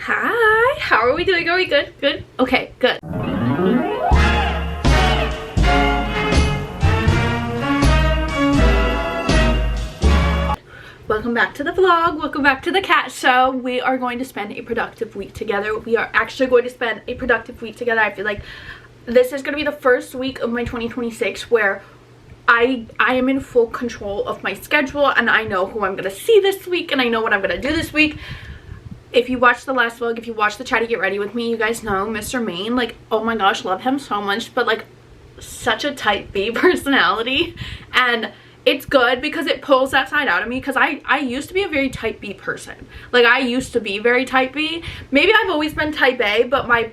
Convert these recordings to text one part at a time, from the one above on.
Hi, how are we doing? Are we good? Good? Okay, good. Welcome back to the vlog. Welcome back to the cat show. We are going to spend a productive week together. We are actually going to spend a productive week together. I feel like this is going to be the first week of my 2026 where I am in full control of my schedule, and I know who I'm going to see this week, and I know what I'm going to do this week. If you watched the last vlog, if you watched the Chatty Get Ready with me, you guys know Mr. Maine, like, oh my gosh, love him so much, but like such a type B personality, and it's good because it pulls that side out of me, because I used to be a very type B person. Like, I used to be very type B. Maybe I've always been type A, but my,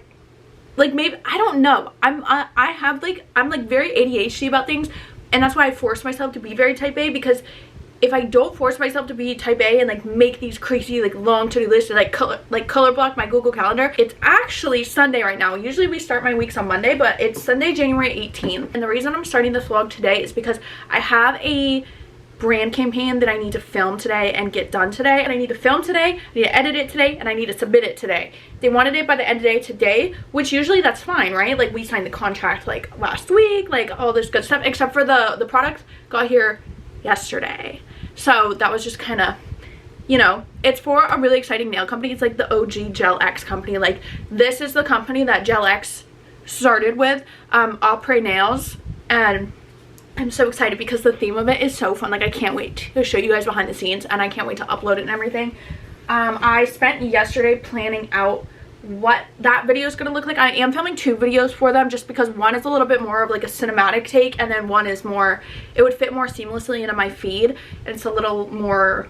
like, maybe, I don't know. I'm like very ADHD about things, and that's why I force myself to be very type A, because if I don't force myself to be type A and like make these crazy like long to-do lists and like color block my Google Calendar. It's actually Sunday right now. Usually we start my weeks on Monday, but it's Sunday, January 18th. And the reason I'm starting this vlog today is because I have a brand campaign that I need to film today and get done today. And I need to film today, I need to edit it today, and I need to submit it today. They wanted it by the end of the day today, which usually that's fine, right? Like, we signed the contract like last week, like all this good stuff, except for the product got here yesterday. So that was just kind of, you know, it's for a really exciting nail company. It's like the OG Gel X company. Like, this is the company that Gel X started with, Après Nails, and I'm so excited because the theme of it is so fun. Like, I can't wait to show you guys behind the scenes, and I can't wait to upload it and everything. I spent yesterday planning out what that video is going to look like. I am filming 2 videos for them just because one is a little bit more of like a cinematic take, and then one is more, it would fit more seamlessly into my feed, and it's a little more,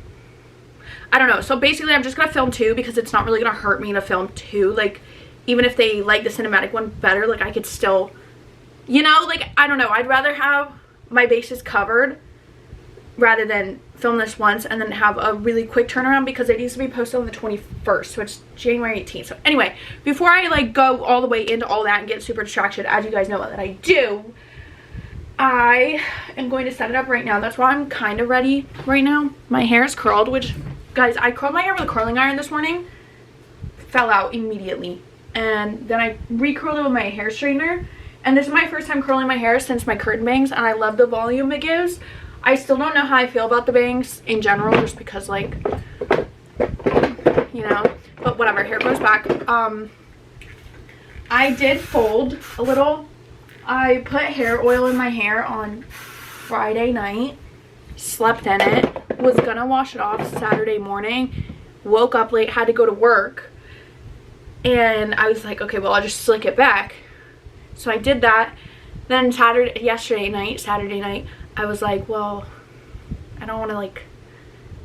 I don't know. So basically I'm just going to film 2 because it's not really going to hurt me to film 2. Like, even if they like the cinematic one better, like, I could still, you know, like, I don't know. I'd rather have my bases covered rather than film this once and then have a really quick turnaround, because it needs to be posted on the 21st, so it's January 18th. So anyway, before I like go all the way into all that and get super distracted, as you guys know that I do, I am going to set it up right now. That's why I'm kind of ready right now. My hair is curled, which, guys, I curled my hair with a curling iron this morning, fell out immediately, and then I re-curled it with my hair straightener, and this is my first time curling my hair since my curtain bangs, and I love the volume it gives. I still don't know how I feel about the bangs in general, just because, like, you know, but whatever, hair grows back. I did fold a little. I put hair oil in my hair on Friday night, slept in it, was gonna wash it off Saturday morning, woke up late, had to go to work, and I was like, okay, well, I'll just slick it back. So I did that. Then Saturday night, I was like, well, I don't want to like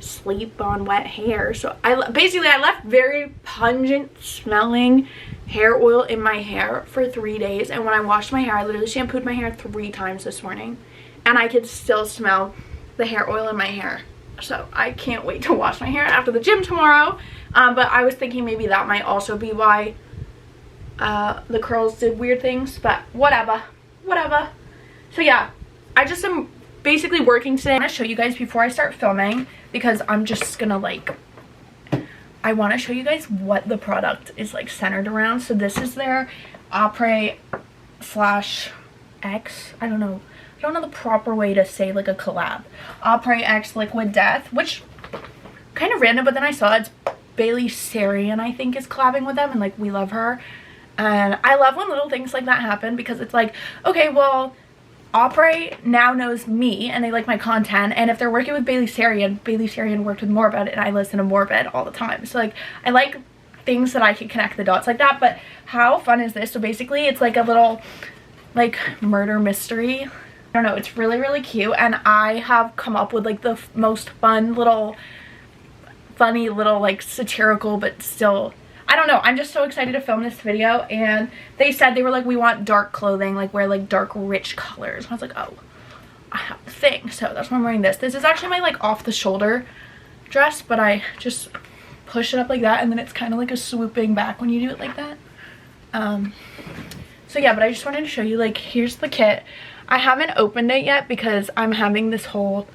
sleep on wet hair, so I left very pungent smelling hair oil in my hair for 3 days, and when I washed my hair, I literally shampooed my hair 3 times this morning, and I could still smell the hair oil in my hair. So I can't wait to wash my hair after the gym tomorrow. But I was thinking maybe that might also be why the curls did weird things, but whatever. So yeah, I just am basically working today. I want to show you guys before I start filming, because I'm just gonna like, I want to show you guys what the product is like centered around. So this is their Après /X, I don't know the proper way to say like a collab. Après X Liquid Death, which kind of random, but then I saw it's Bailey Sarian, I think, is collabing with them, and like, we love her, and I love when little things like that happen, because it's like, okay, well, Après now knows me and they like my content, and if they're working with Bailey Sarian worked with Morbid, and I listen to Morbid all the time, so like, I like things that I can connect the dots like that. But how fun is this? So basically it's like a little like murder mystery. I don't know, it's really cute, and I have come up with like the most funny little like satirical, but still, I don't know, I'm just so excited to film this video. And they said, they were like, we want dark clothing, like wear like dark rich colors. And I was like, oh, I have the thing. So that's why I'm wearing this. This is actually my like off the shoulder dress, but I just push it up like that, and then it's kind of like a swooping back when you do it like that. So yeah, but I just wanted to show you, like, here's the kit. I haven't opened it yet because I'm having this whole,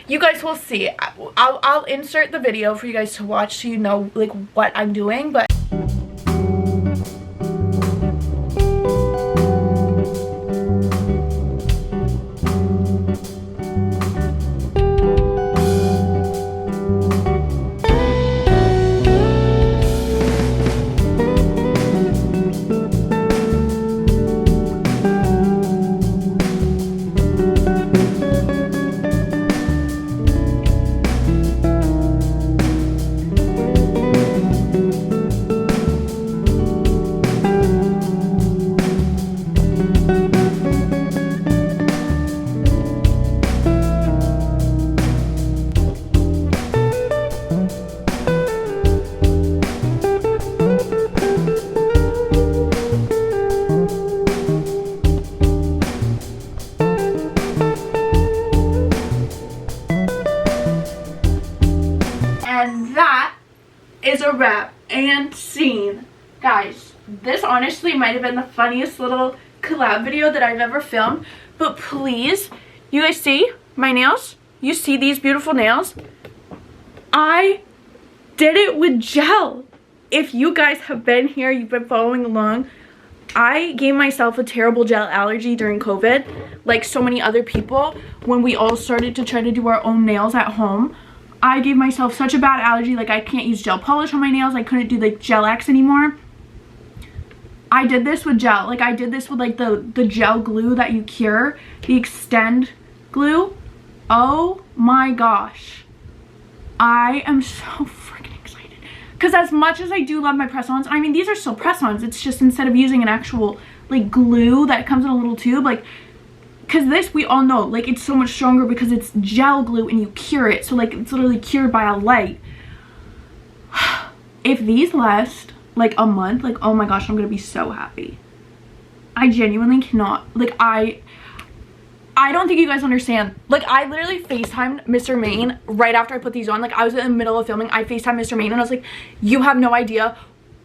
you guys will see. I'll insert the video for you guys to watch so you know like what I'm doing, but wrap and scene. Guys, this honestly might have been the funniest little collab video that I've ever filmed. But please, you guys see my nails? You see these beautiful nails? I did it with gel. If you guys have been here, you've been following along, I gave myself a terrible gel allergy during COVID, like so many other people. When we all started to try to do our own nails at home, I gave myself such a bad allergy. Like, I can't use gel polish on my nails. I couldn't do like gel X anymore. I did this with gel. Like, I did this with like the gel glue that you cure, the extend glue. Oh my gosh, I am so freaking excited, because as much as I do love my press-ons, I mean, these are still press-ons. It's just instead of using an actual like glue that comes in a little tube, like, because this, we all know, like, it's so much stronger because it's gel glue and you cure it. So like, it's literally cured by a light. If these last like a month, like, oh my gosh, I'm gonna be so happy. I genuinely cannot, like, I don't think you guys understand. Like, I literally FaceTimed Mr. Maine right after I put these on. Like, I was in the middle of filming. I FaceTimed Mr. Maine and I was like, you have no idea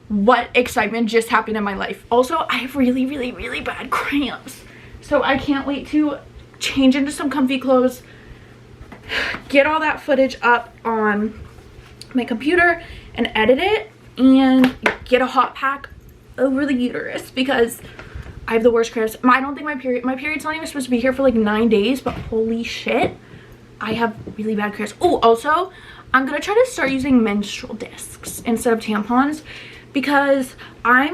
what excitement just happened in my life. Also, I have really, really, really bad cramps. So I can't wait to change into some comfy clothes, get all that footage up on my computer and edit it, and get a hot pack over the uterus because I have the worst cramps. I don't think my period's not even supposed to be here for like 9 days, but holy shit, I have really bad cramps. Oh, also, I'm gonna try to start using menstrual discs instead of tampons because I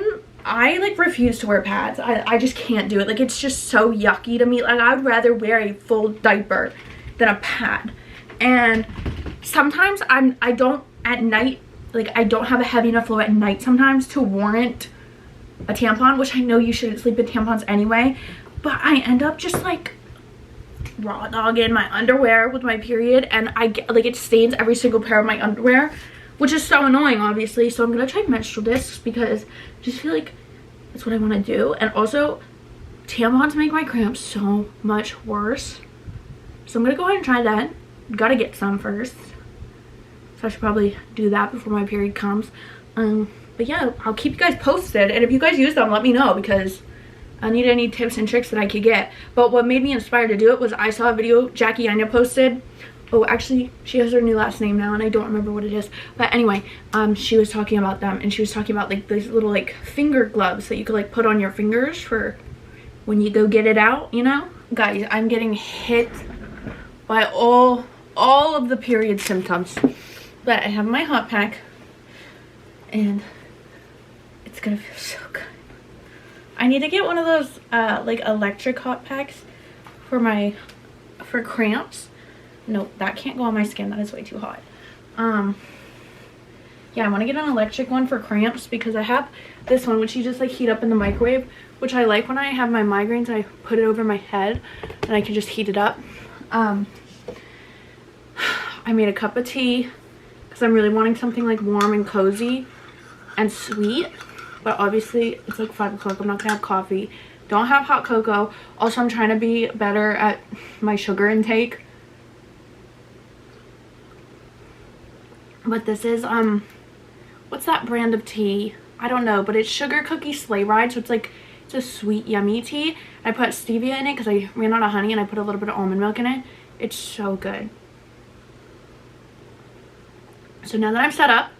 like refuse to wear pads. I just can't do it. Like, it's just so yucky to me. Like, I'd rather wear a full diaper than a pad. And sometimes I don't at night, like, I don't have a heavy enough flow at night sometimes to warrant a tampon, which I know you shouldn't sleep in tampons anyway, but I end up just like raw dogging my underwear with my period, and I get like, it stains every single pair of my underwear, which is so annoying, obviously. So I'm gonna try menstrual discs because I just feel like that's what I want to do. And also, tampons make my cramps so much worse, so I'm gonna go ahead and try that. Gotta get some first, so I should probably do that before my period comes. But yeah, I'll keep you guys posted, and if you guys use them, let me know, because I need any tips and tricks that I could get. But what made me inspired to do it was I saw a video Jackie Anya posted. Oh, actually, she has her new last name now, and I don't remember what it is. But anyway, she was talking about them, and she was talking about like these little like finger gloves that you could like put on your fingers for when you go get it out, you know? Guys, I'm getting hit by all of the period symptoms. But I have my hot pack, and it's gonna feel so good. I need to get one of those like electric hot packs for cramps. No, that can't go on my skin. That is way too hot. Yeah, I want to get an electric one for cramps because I have this one which you just like heat up in the microwave, which I like when I have my migraines. I put it over my head and I can just heat it up. I made a cup of tea because I'm really wanting something like warm and cozy and sweet, but obviously it's like 5 o'clock. I'm not gonna have coffee. Don't have hot cocoa. Also, I'm trying to be better at my sugar intake. But this is what's that brand of tea? I don't know, but it's Sugar Cookie Sleigh Ride, so it's a sweet yummy tea. I put stevia in it because I ran out of honey, and I put a little bit of almond milk in it. It's so good. So now that I'm set up,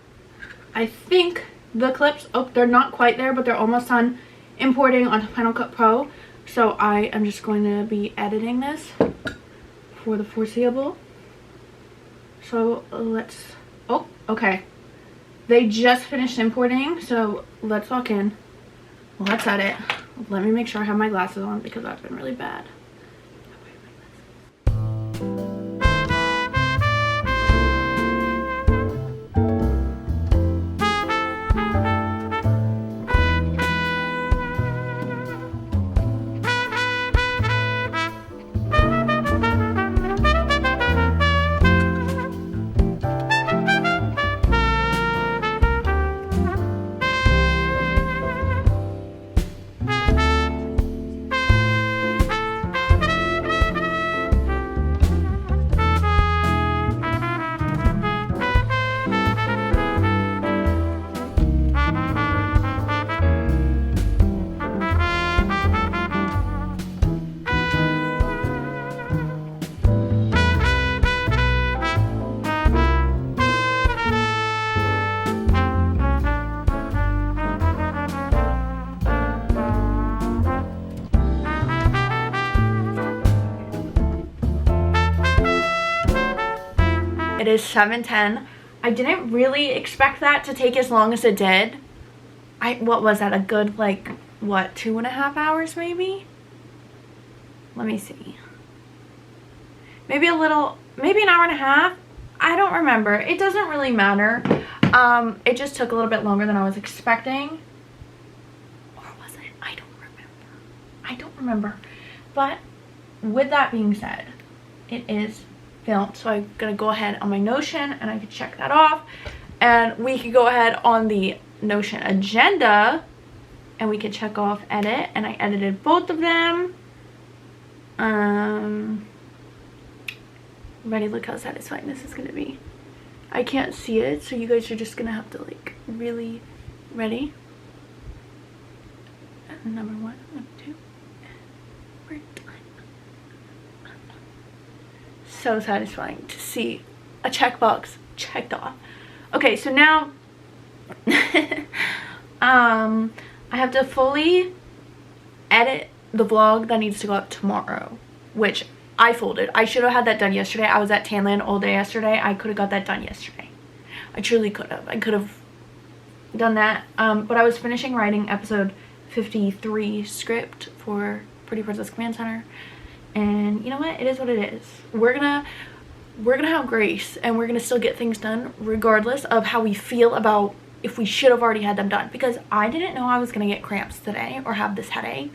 I think the clips, oh, they're not quite there, but they're almost done importing onto Final Cut Pro. So I am just going to be editing this for the foreseeable. So let's, oh, okay. They just finished importing, so let's lock in. Let's edit. Let me make sure I have my glasses on because that's been really bad. It is 7:10. I didn't really expect that to take as long as it did. What was that? A good, like, what, 2.5 hours maybe? Let me see. Maybe an hour and a half. I don't remember. It doesn't really matter. It just took a little bit longer than I was expecting. Or was it? I don't remember. But with that being said, it is filmed. So I'm gonna go ahead on my Notion and I can check that off. And we can go ahead on the Notion agenda and we can check off edit. And I edited both of them. Ready? Look how satisfying this is gonna be. I can't see it, so you guys are just gonna have to, like, really ready. Number 1, 2, we're done. So satisfying to see a checkbox checked off. Okay, so now I have to fully edit the vlog that needs to go up tomorrow, which I folded. I should have had that done yesterday. I was at Tanland all day yesterday. I could have got that done yesterday. I truly could have. I could have done that. But I was finishing writing episode 53 script for Pretty Princess Command Center. And you know what? It is what it is. We're gonna have grace and we're gonna still get things done regardless of how we feel about if we should have already had them done. Because I didn't know I was gonna get cramps today or have this headache.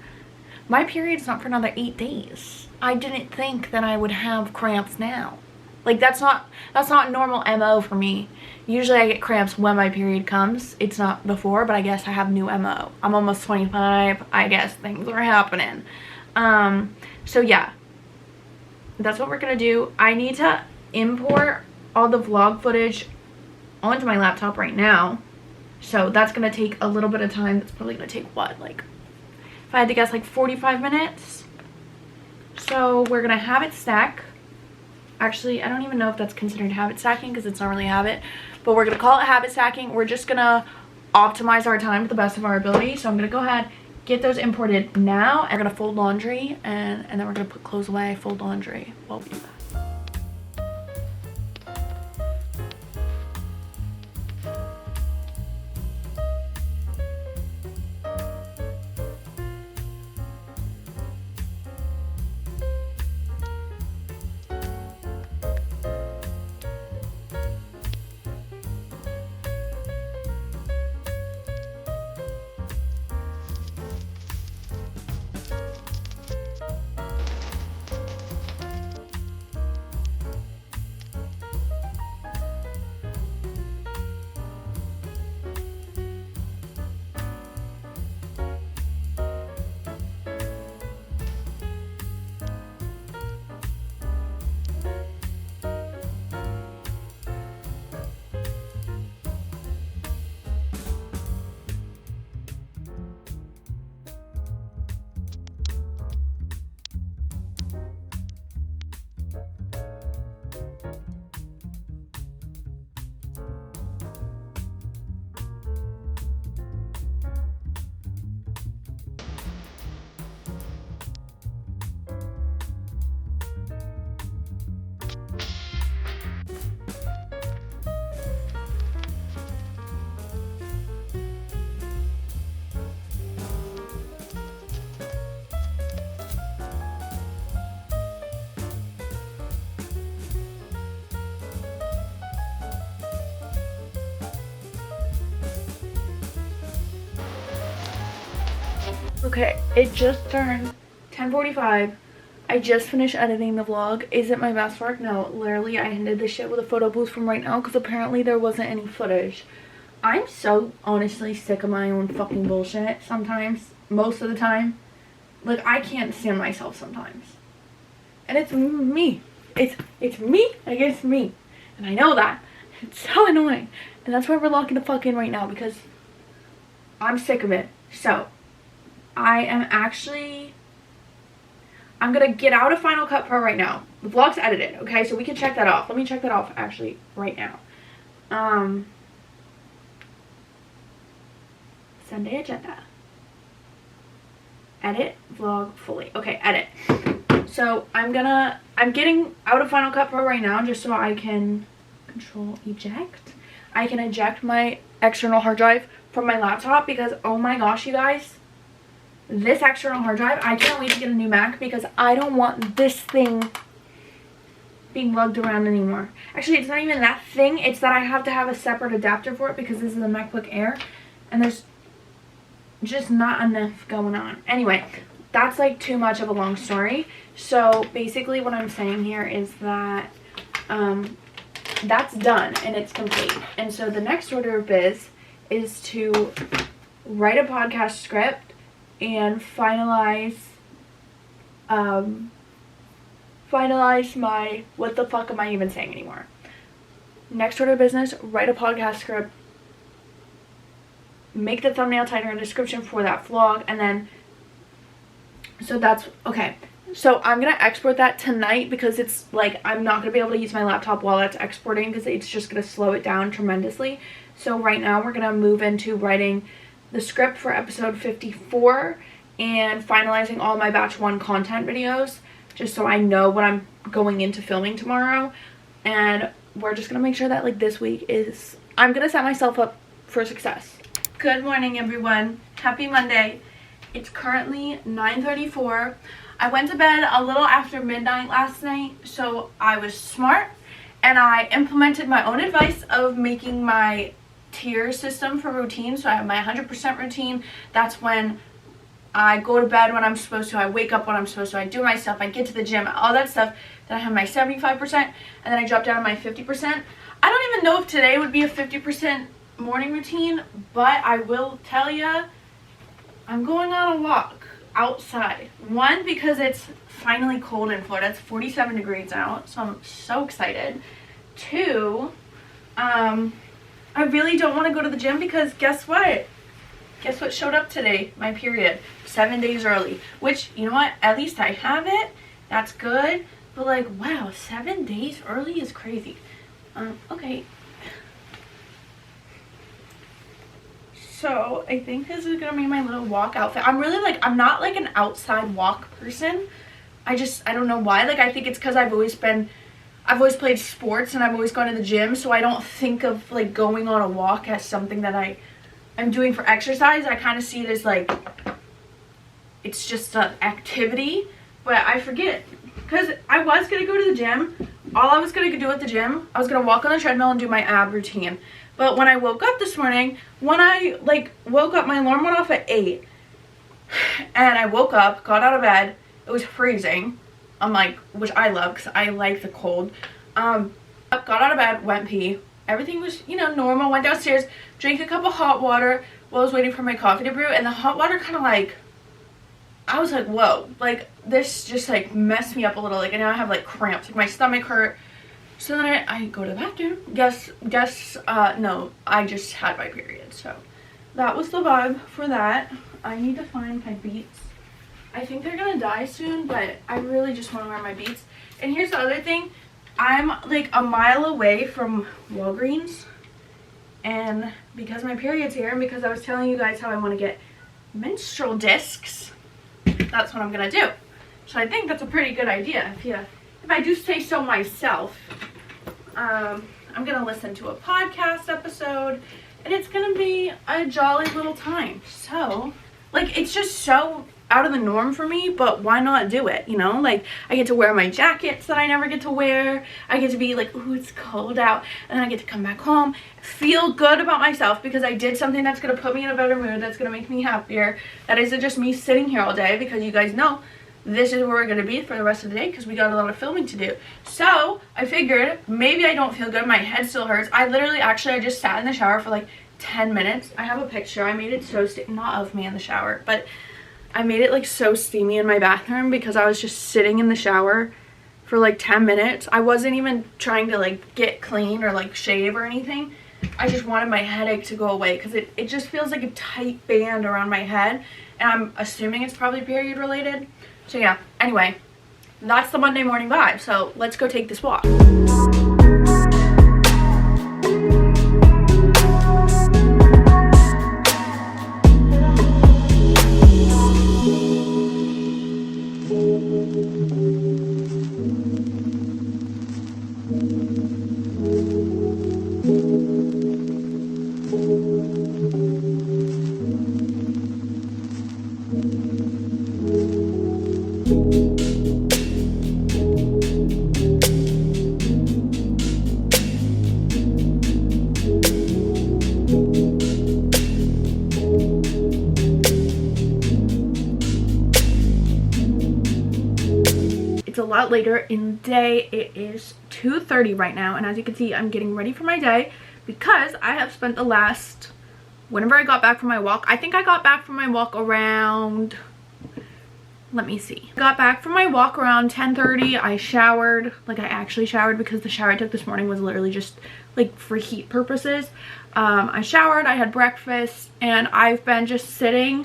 My period's not for another 8 days. I didn't think that I would have cramps now. Like, that's not normal MO for me. Usually I get cramps when my period comes. It's not before, but I guess I have new MO. I'm almost 25. I guess things are happening. So yeah, that's what we're gonna do. I need to import all the vlog footage onto my laptop right now. So that's gonna take a little bit of time. It's probably gonna take, what, like, if I had to guess, like 45 minutes. So we're gonna habit stack. Actually, I don't even know if that's considered habit stacking because it's not really a habit, but we're gonna call it habit stacking. We're just gonna optimize our time to the best of our ability. So I'm gonna go ahead, get those imported now, and we're gonna fold laundry and then we're gonna put clothes away, fold laundry while we do that. Okay, it just turned 10:45. I just finished editing the vlog. Is it my best work? No, literally I ended this shit with a photo booth from right now because apparently there wasn't any footage. I'm so honestly sick of my own fucking bullshit sometimes, most of the time. Like, I can't stand myself sometimes. And it's me. It's me against me. And I know that. It's so annoying. And that's why we're locking the fuck in right now, because I'm sick of it. So I'm gonna get out of Final Cut Pro right now. The vlog's edited, okay? So we can check that off. Let me check that off actually right now. Sunday agenda. Edit vlog fully. Okay, edit. So I'm getting out of Final Cut Pro right now just so I can Control eject. I can eject my external hard drive from my laptop because, oh my gosh, you guys, this external hard drive, I can't wait to get a new Mac because I don't want this thing being lugged around anymore. Actually, it's not even that thing, it's that I have to have a separate adapter for it because this is a MacBook Air and there's just not enough going on. Anyway, that's like too much of a long story. So basically what I'm saying here is that that's done and it's complete. And so the next order of biz is to write a podcast script and finalize my, what the fuck am I even saying anymore? Next order of business, write a podcast script, make the thumbnail title and description for that vlog, and then, so that's, okay. So I'm going to export that tonight because it's like, I'm not going to be able to use my laptop while it's exporting because it's just going to slow it down tremendously. So right now we're going to move into writing the script for episode 54 and finalizing all my batch 1 content videos just so I know what I'm going into filming tomorrow. And we're just going to make sure that like this week is, I'm going to set myself up for success. Good morning, everyone. Happy Monday. It's currently 9:34. I went to bed a little after midnight last night, so I was smart and I implemented my own advice of making my tier system for routine. So I have my 100% routine. That's when I go to bed when I'm supposed to, I wake up when I'm supposed to, I do my stuff, I get to the gym, all that stuff. Then I have my 75% and then I drop down to my 50%. I don't even know if today would be a 50% morning routine, but I will tell you, I'm going on a walk outside. One, because it's finally cold in Florida. It's 47 degrees out, so I'm so excited. Two, I really don't want to go to the gym because guess what? Guess what showed up today? My period. 7 days early. Which, you know what? At least I have it. That's good. But like, wow, 7 days early is crazy. Okay. So I think this is gonna be my little walk outfit. I'm really like, I'm not like an outside walk person. I don't know why. Like, I think it's because I've always played sports and I've always gone to the gym. So I don't think of like going on a walk as something that I'm doing for exercise. I kind of see it as like, it's just an activity, but I forget. Because I was gonna go to the gym. All I was gonna do at the gym, I was gonna walk on the treadmill and do my ab routine. But when I woke up this morning, when I like woke up, my alarm went off at 8. And I woke up, got out of bed. It was freezing. I'm like, which I love because I like the cold. Got out of bed, went pee. Everything was, you know, normal. Went downstairs, drank a cup of hot water while I was waiting for my coffee to brew. And the hot water kind of like, I was like, whoa. Like, this just like messed me up a little. Like, and now I have like cramps. Like, my stomach hurt. So then I go to the bathroom. No, I just had my period. So that was the vibe for that. I need to find my Beats. I think they're gonna die soon, but I really just want to wear my Beats. And here's the other thing. I'm like a mile away from Walgreens. And because my period's here and because I was telling you guys how I want to get menstrual discs, that's what I'm gonna do. So I think that's a pretty good idea. If I do say so myself. I'm gonna listen to a podcast episode and it's gonna be a jolly little time. So like, it's just so out of the norm for me, but why not do it, you know? Like, I get to wear my jackets that I never get to wear. I get to be like, ooh, it's cold out, and then I get to come back home, feel good about myself because I did something that's gonna put me in a better mood, that's gonna make me happier. That isn't just me sitting here all day, because you guys know this is where we're gonna be for the rest of the day because we got a lot of filming to do. So I figured maybe I don't feel good, my head still hurts. I just sat in the shower for like 10 minutes. I have a picture. I made it so not of me in the shower, but I made it like so steamy in my bathroom because I was just sitting in the shower for like 10 minutes. I wasn't even trying to like get clean or like shave or anything. I just wanted my headache to go away because it just feels like a tight band around my head, and I'm assuming it's probably period related. So yeah, anyway, that's the Monday morning vibe. So let's go take this walk. a lot later in the day. It is 2:30 right now, and as you can see, I'm getting ready for my day because I have spent the last, whenever I got back from my walk, I think I got back from my walk around, let me see, got back from my walk around 10:30. I showered, like I actually showered, because the shower I took this morning was literally just like for heat purposes. I showered, I had breakfast, and I've been just sitting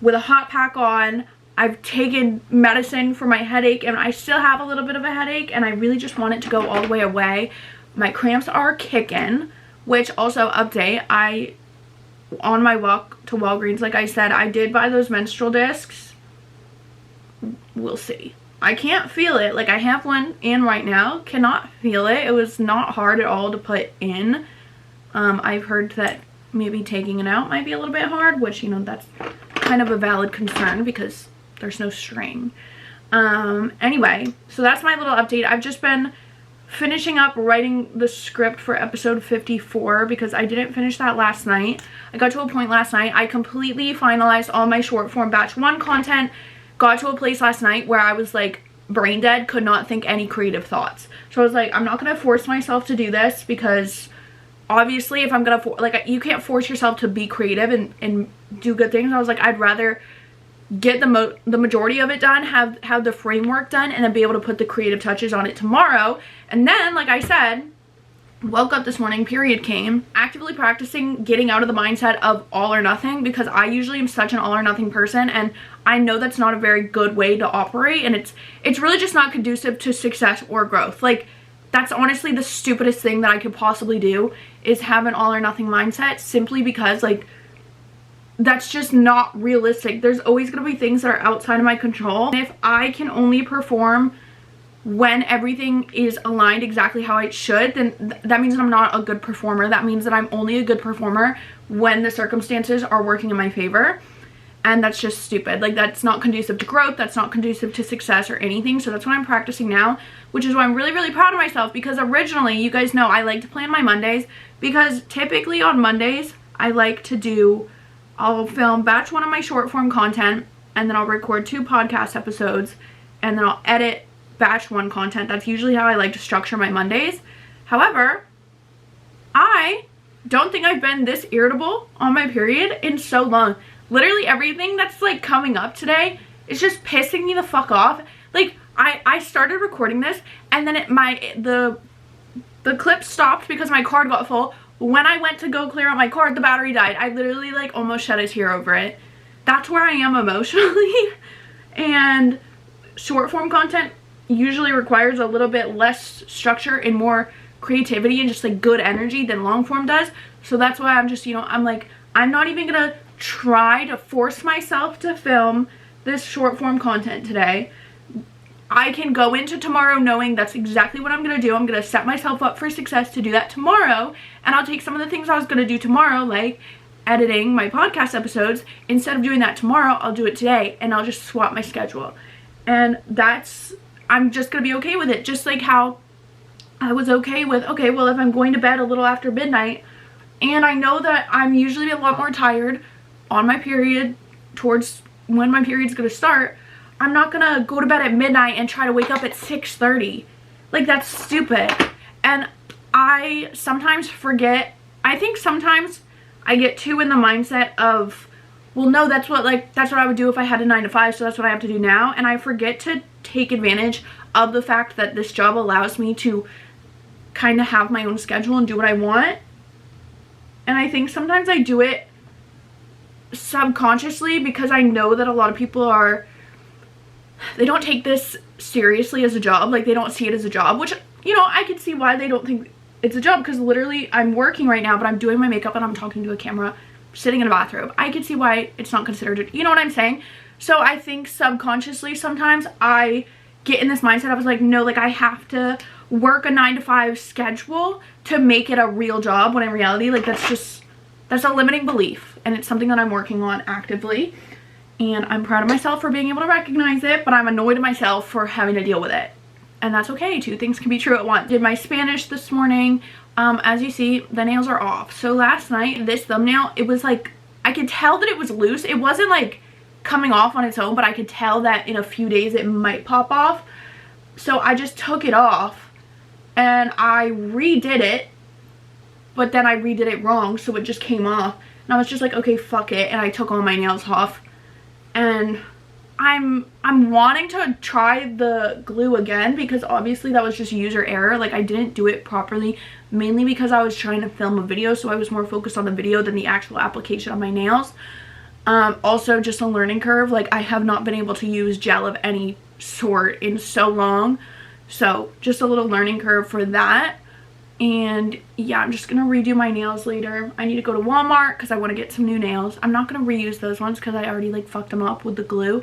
with a hot pack on. I've taken medicine for my headache, and I still have a little bit of a headache, and I really just want it to go all the way away. My cramps are kicking, which also update, on my walk to Walgreens, like I said, I did buy those menstrual discs. We'll see. I can't feel it. Like, I have one in right now. Cannot feel it. It was not hard at all to put in. I've heard that maybe taking it out might be a little bit hard, which, you know, that's kind of a valid concern because there's no string. Anyway, so that's my little update. I've just been finishing up writing the script for episode 54 because I didn't finish that last night. I got to a point last night. I completely finalized all my short form batch 1 content. Got to a place last night where I was like brain dead, could not think any creative thoughts. So I was like, I'm not gonna force myself to do this because obviously if I'm gonna, like, you can't force yourself to be creative and do good things. I was like, I'd rather get the majority of it done, have the framework done, and then be able to put the creative touches on it tomorrow. And then, like I said, woke up this morning, period came, actively practicing getting out of the mindset of all or nothing, because I usually am such an all or nothing person, and I know that's not a very good way to operate, and it's really just not conducive to success or growth. Like, that's honestly the stupidest thing that I could possibly do, is have an all or nothing mindset, simply because, like, that's just not realistic. There's always going to be things that are outside of my control. And if I can only perform when everything is aligned exactly how it should, then that means that I'm not a good performer. That means that I'm only a good performer when the circumstances are working in my favor. And that's just stupid. Like, that's not conducive to growth. That's not conducive to success or anything. So that's what I'm practicing now, which is why I'm really, really proud of myself, because originally, you guys know, I like to plan my Mondays, because typically on Mondays, I like to do, I'll film batch 1 of my short form content, and then I'll record 2 podcast episodes, and then I'll edit batch 1 content. That's usually how I like to structure my Mondays. However, I don't think I've been this irritable on my period in so long. Literally everything that's like coming up today is just pissing me the fuck off. Like, I started recording this, and then the clip stopped because my card got full. When I went to go clear out my card, the battery died. I literally like almost shed a tear over it. That's where I am emotionally. And short form content usually requires a little bit less structure and more creativity and just like good energy than long form does. So that's why I'm just, you know, I'm like, I'm not even gonna try to force myself to film this short form content today. I can go into tomorrow knowing that's exactly what I'm gonna do. I'm gonna set myself up for success to do that tomorrow, and I'll take some of the things I was gonna do tomorrow, like editing my podcast episodes. Instead of doing that tomorrow, I'll do it today, and I'll just swap my schedule. And I'm just gonna be okay with it, just like how I was okay with, okay, well, if I'm going to bed a little after midnight, and I know that I'm usually a lot more tired on my period towards when my period's gonna start, I'm not gonna go to bed at midnight and try to wake up at 6:30. Like, that's stupid. And I sometimes forget, I think sometimes I get too in the mindset of, well, no, that's what I would do if I had a 9 to 5, so that's what I have to do now. And I forget to take advantage of the fact that this job allows me to kind of have my own schedule and do what I want. And I think sometimes I do it subconsciously, because I know that a lot of people they don't take this seriously as a job. Like, they don't see it as a job, which, you know, I can see why they don't think it's a job, because literally I'm working right now, but I'm doing my makeup and I'm talking to a camera, sitting in a bathrobe. I can see why it's not considered, you know what I'm saying? So I think subconsciously sometimes I get in this mindset. I was like, no, like, I have to work a 9 to 5 schedule to make it a real job, when in reality, like, that's a limiting belief, and it's something that I'm working on actively. And I'm proud of myself for being able to recognize it, but I'm annoyed at myself for having to deal with it. And that's okay. 2 things can be true at once. Did my Spanish this morning. As you see, the nails are off. So last night, this thumbnail, it was like, I could tell that it was loose. It wasn't like coming off on its own, but I could tell that in a few days it might pop off. So I just took it off and I redid it, but then I redid it wrong, so it just came off. And I was just like, okay, fuck it, and I took all my nails off. And I'm wanting to try the glue again, because obviously that was just user error. Like, I didn't do it properly, mainly because I was trying to film a video, so I was more focused on the video than the actual application of my nails. Also just a learning curve. Like, I have not been able to use gel of any sort in so long, so just a little learning curve for that. And yeah, I'm just gonna redo my nails later. I need to go to Walmart because I want to get some new nails. I'm not gonna reuse those ones because I already like fucked them up with the glue.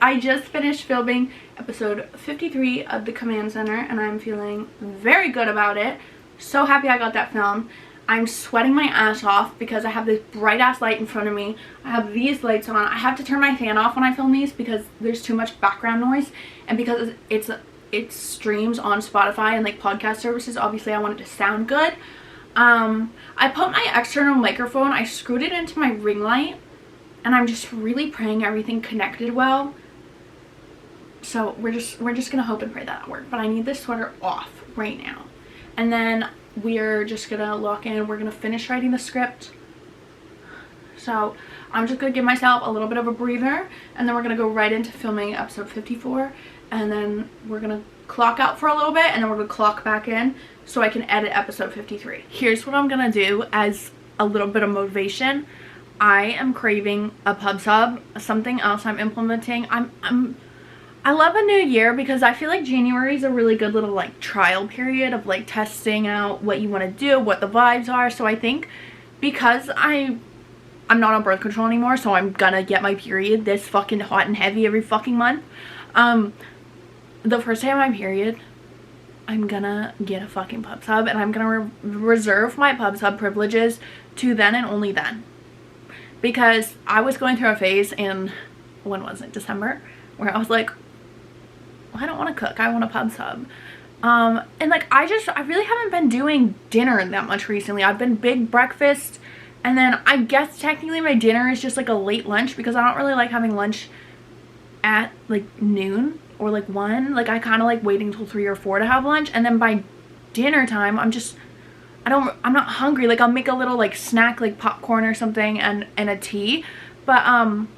I just finished filming episode 53 of the Command Center and I'm feeling very good about it. So happy I got that filmed. I'm sweating my ass off because I have this bright ass light in front of me. I have these lights on. I have to turn my fan off when I film these because there's too much background noise, and because it streams on Spotify and like podcast services, obviously I want it to sound good. I put my external microphone, I screwed it into my ring light, and I'm just really praying everything connected well. So we're just gonna hope and pray that works. But I need this sweater off right now, and then we're just gonna lock in. We're gonna finish writing the script. So I'm just gonna give myself a little bit of a breather, and then we're gonna go right into filming episode 54, and then we're gonna clock out for a little bit, and then we're gonna clock back in so I can edit episode 53. Here's what I'm gonna do as a little bit of motivation. I am craving a pub sub. Something else I'm implementing. I love a new year because I feel like January is a really good little like trial period of like testing out what you want to do, what the vibes are. So I think because I'm not on birth control anymore, so I'm gonna get my period this fucking hot and heavy every fucking month. The first day of my period, I'm gonna get a fucking pub sub, and I'm gonna reserve my pub sub privileges to then and only then. Because I was going through a phase in, when was it, December, where I was like, I don't want to cook, I want a pub sub. And like I really haven't been doing dinner that much recently. I've been big breakfast, and then I guess technically my dinner is just like a late lunch because I don't really like having lunch at like noon or like 1. Like I kind of like waiting till 3 or 4 to have lunch, and then by dinner time I'm not hungry. Like I'll make a little like snack, like popcorn or something, and a tea, but I'm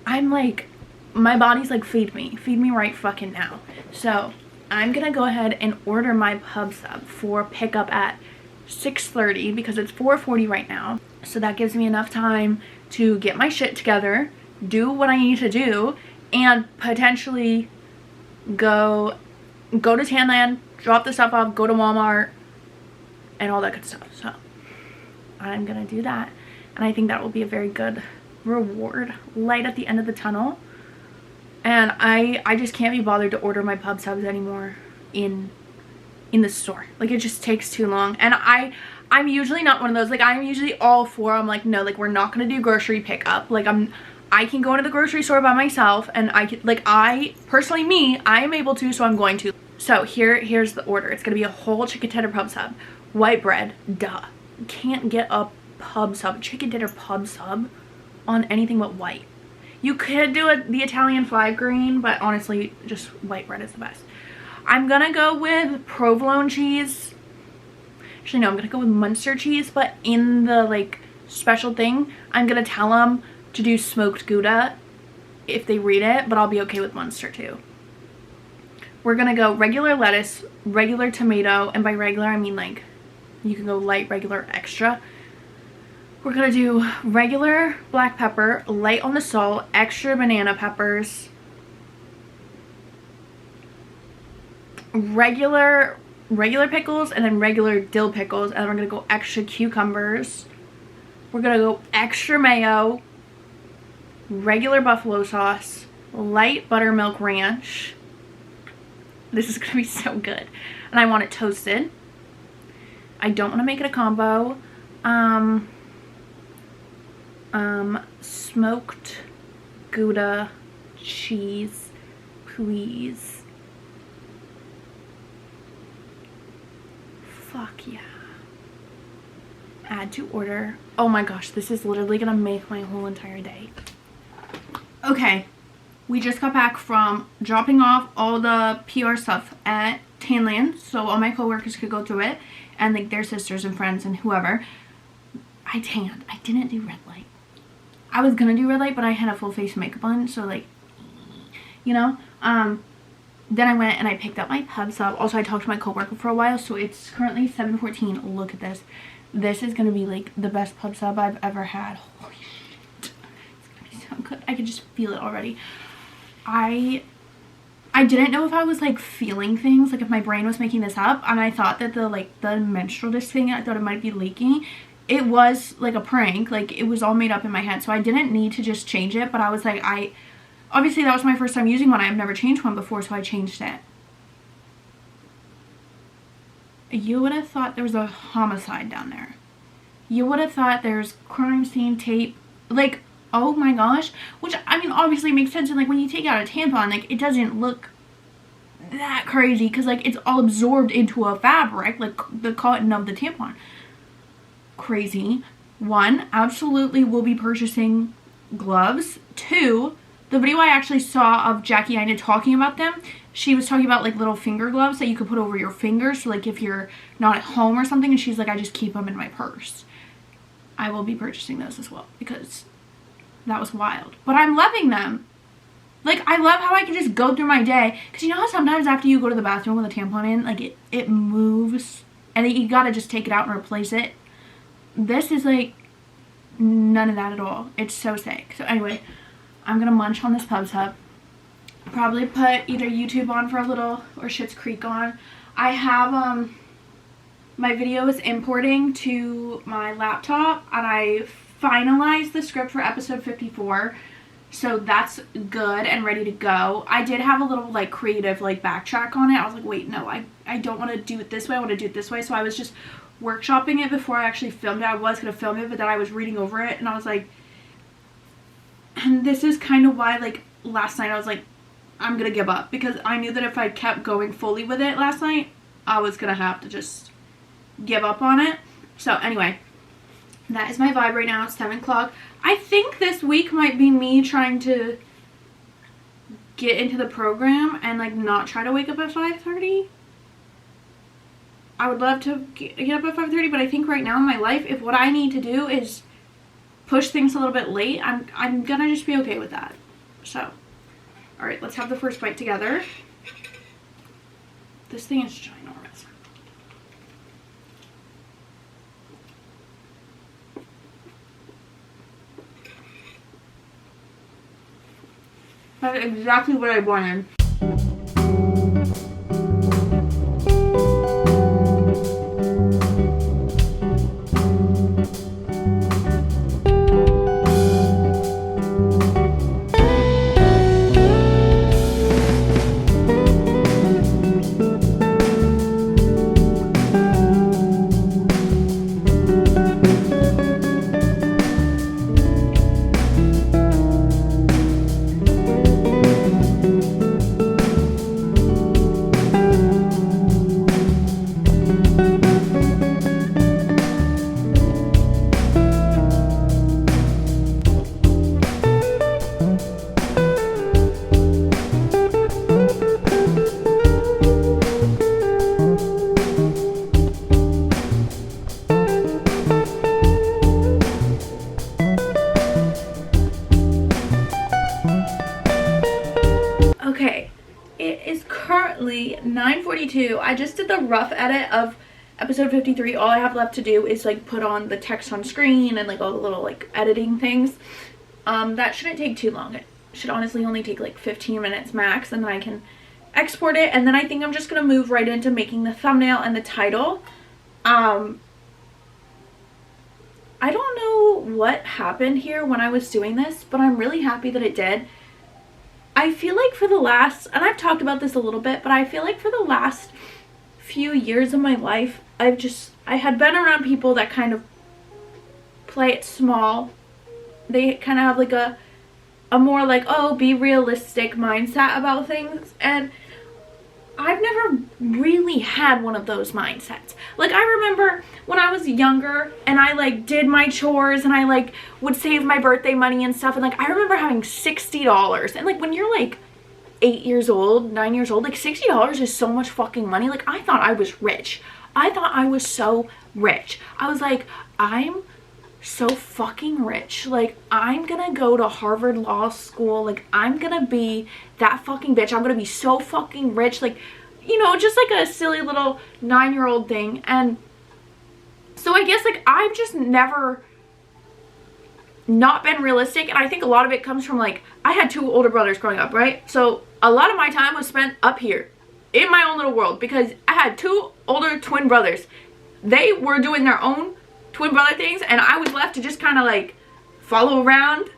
like, my body's like, feed me right fucking now. So I'm gonna go ahead and order my pub sub for pickup at 6:30 because it's 4:40 right now. So that gives me enough time to get my shit together, do what I need to do, and potentially go to Tanland, drop the stuff off, go to Walmart, and all that good stuff. So I'm gonna do that, and I think that will be a very good reward, light at the end of the tunnel. And I just can't be bothered to order my pub subs anymore in the store. Like it just takes too long, and I'm usually not one of those, like I'm usually all for, I'm like, no, like we're not gonna do grocery pickup. Like I can go into the grocery store by myself, and I can, like, I personally, I am able to, so I'm going to. So here's the order. It's gonna be a whole chicken tender pub sub, white bread, duh. You can't get a pub sub, chicken tender pub sub on anything but white. You could do the Italian flag green, but honestly, just white bread is the best. I'm gonna go with provolone cheese. Actually, no, I'm gonna go with Munster cheese, but in the like special thing, I'm gonna tell them to do smoked Gouda if they read it, but I'll be okay with Munster too. We're gonna go regular lettuce, regular tomato, and by regular I mean like you can go light, regular, extra. We're gonna do regular black pepper, light on the salt, extra banana peppers, regular pickles, and then regular dill pickles, and then we're gonna go extra cucumbers. We're gonna go extra mayo, regular buffalo sauce, light buttermilk ranch. This is gonna be so good. And I want it toasted. I don't want to make it a combo. Smoked Gouda cheese, please. Fuck yeah. Add to order. Oh my gosh, this is literally gonna make my whole entire day. Okay, we just got back from dropping off all the PR stuff at Tanland, so all my coworkers could go through it, and like their sisters and friends and whoever. I tanned. I didn't do red light. I was gonna do red light, but I had a full face of makeup on, so like, you know. Then I went and I picked up my pub sub. Also, I talked to my coworker for a while, so it's currently 7:14. Look at this. This is gonna be like the best pub sub I've ever had. Holy shit. It's gonna be so good. I can just feel it already. I didn't know if I was like feeling things, like if my brain was making this up, and I thought that the menstrual disc thing, I thought it might be leaking. It was like a prank, like it was all made up in my head, so I didn't need to just change it, but I was like, obviously that was my first time using one. I've never changed one before, so I changed it. You would have thought there was a homicide down there. You would have thought there's crime scene tape, like, oh my gosh. Which, I mean, obviously makes sense, and like when you take out a tampon, like it doesn't look that crazy, because like it's all absorbed into a fabric, like the cotton of the tampon. Crazy. One, absolutely will be purchasing gloves. Two, the video I actually saw of Jackie Ina talking about them, she was talking about like little finger gloves that you could put over your fingers, so like if you're not at home or something, and she's like, I just keep them in my purse. I will be purchasing those as well, because that was wild. But I'm loving them. Like, I love how I can just go through my day, because you know how sometimes after you go to the bathroom with a tampon in, like it moves, and then you gotta just take it out and replace it. This is like none of that at all. It's so sick. So anyway, I'm gonna munch on this pub sub. Probably put either YouTube on for a little or Schitt's Creek on. I have my video is importing to my laptop, and I finalized the script for episode 54, so that's good and ready to go. I did have a little like creative like backtrack on it. I was like, wait, no, I don't want to do it this way. I want to do it this way. So I was just workshopping it before I actually filmed it. I was going to film it, but then I was reading over it, and I was like, and this is kind of why like last night I was like, I'm going to give up, because I knew that if I kept going fully with it last night, I was going to have to just give up on it. So anyway, that is my vibe right now. It's 7 o'clock. I think this week might be me trying to get into the program and like not try to wake up at 5:30. I would love to get up at 5:30, but I think right now in my life, if what I need to do is push things a little bit late, I'm gonna just be okay with that. So, all right, let's have the first bite together. This thing is ginormous. That's exactly what I wanted. currently 9:42. I just did the rough edit of episode 53. All I have left to do is like put on the text on screen and like all the little like editing things. That shouldn't take too long. It should honestly only take like 15 minutes max, and then I can export it. And then I think I'm just gonna move right into making the thumbnail and the title. I don't know what happened here when I was doing this, but I'm really happy that it did. I feel like for the last, and I've talked about this a little bit, but I feel like for the last few years of my life, I had been around people that kind of play it small. They kind of have like a more like, oh, be realistic mindset about things, and I've never really had one of those mindsets. Like, I remember when I was younger and I like did my chores and I like would save my birthday money and stuff, and like I remember having $60, and like when you're like 8 years old, 9 years old, like $60 is so much fucking money. Like, I thought I was rich. I thought I was so rich. I was like, I'm so fucking rich. Like, I'm gonna go to Harvard Law School. Like, I'm gonna be that fucking bitch. I'm gonna be so fucking rich. Like, you know, just like a silly little 9-year-old thing. And so I guess like I've just never not been realistic, and I think a lot of it comes from like, I had 2 older brothers growing up, right? So a lot of my time was spent up here in my own little world because I had 2 older twin brothers. They were doing their own twin brother things, and I was left to just kind of like follow around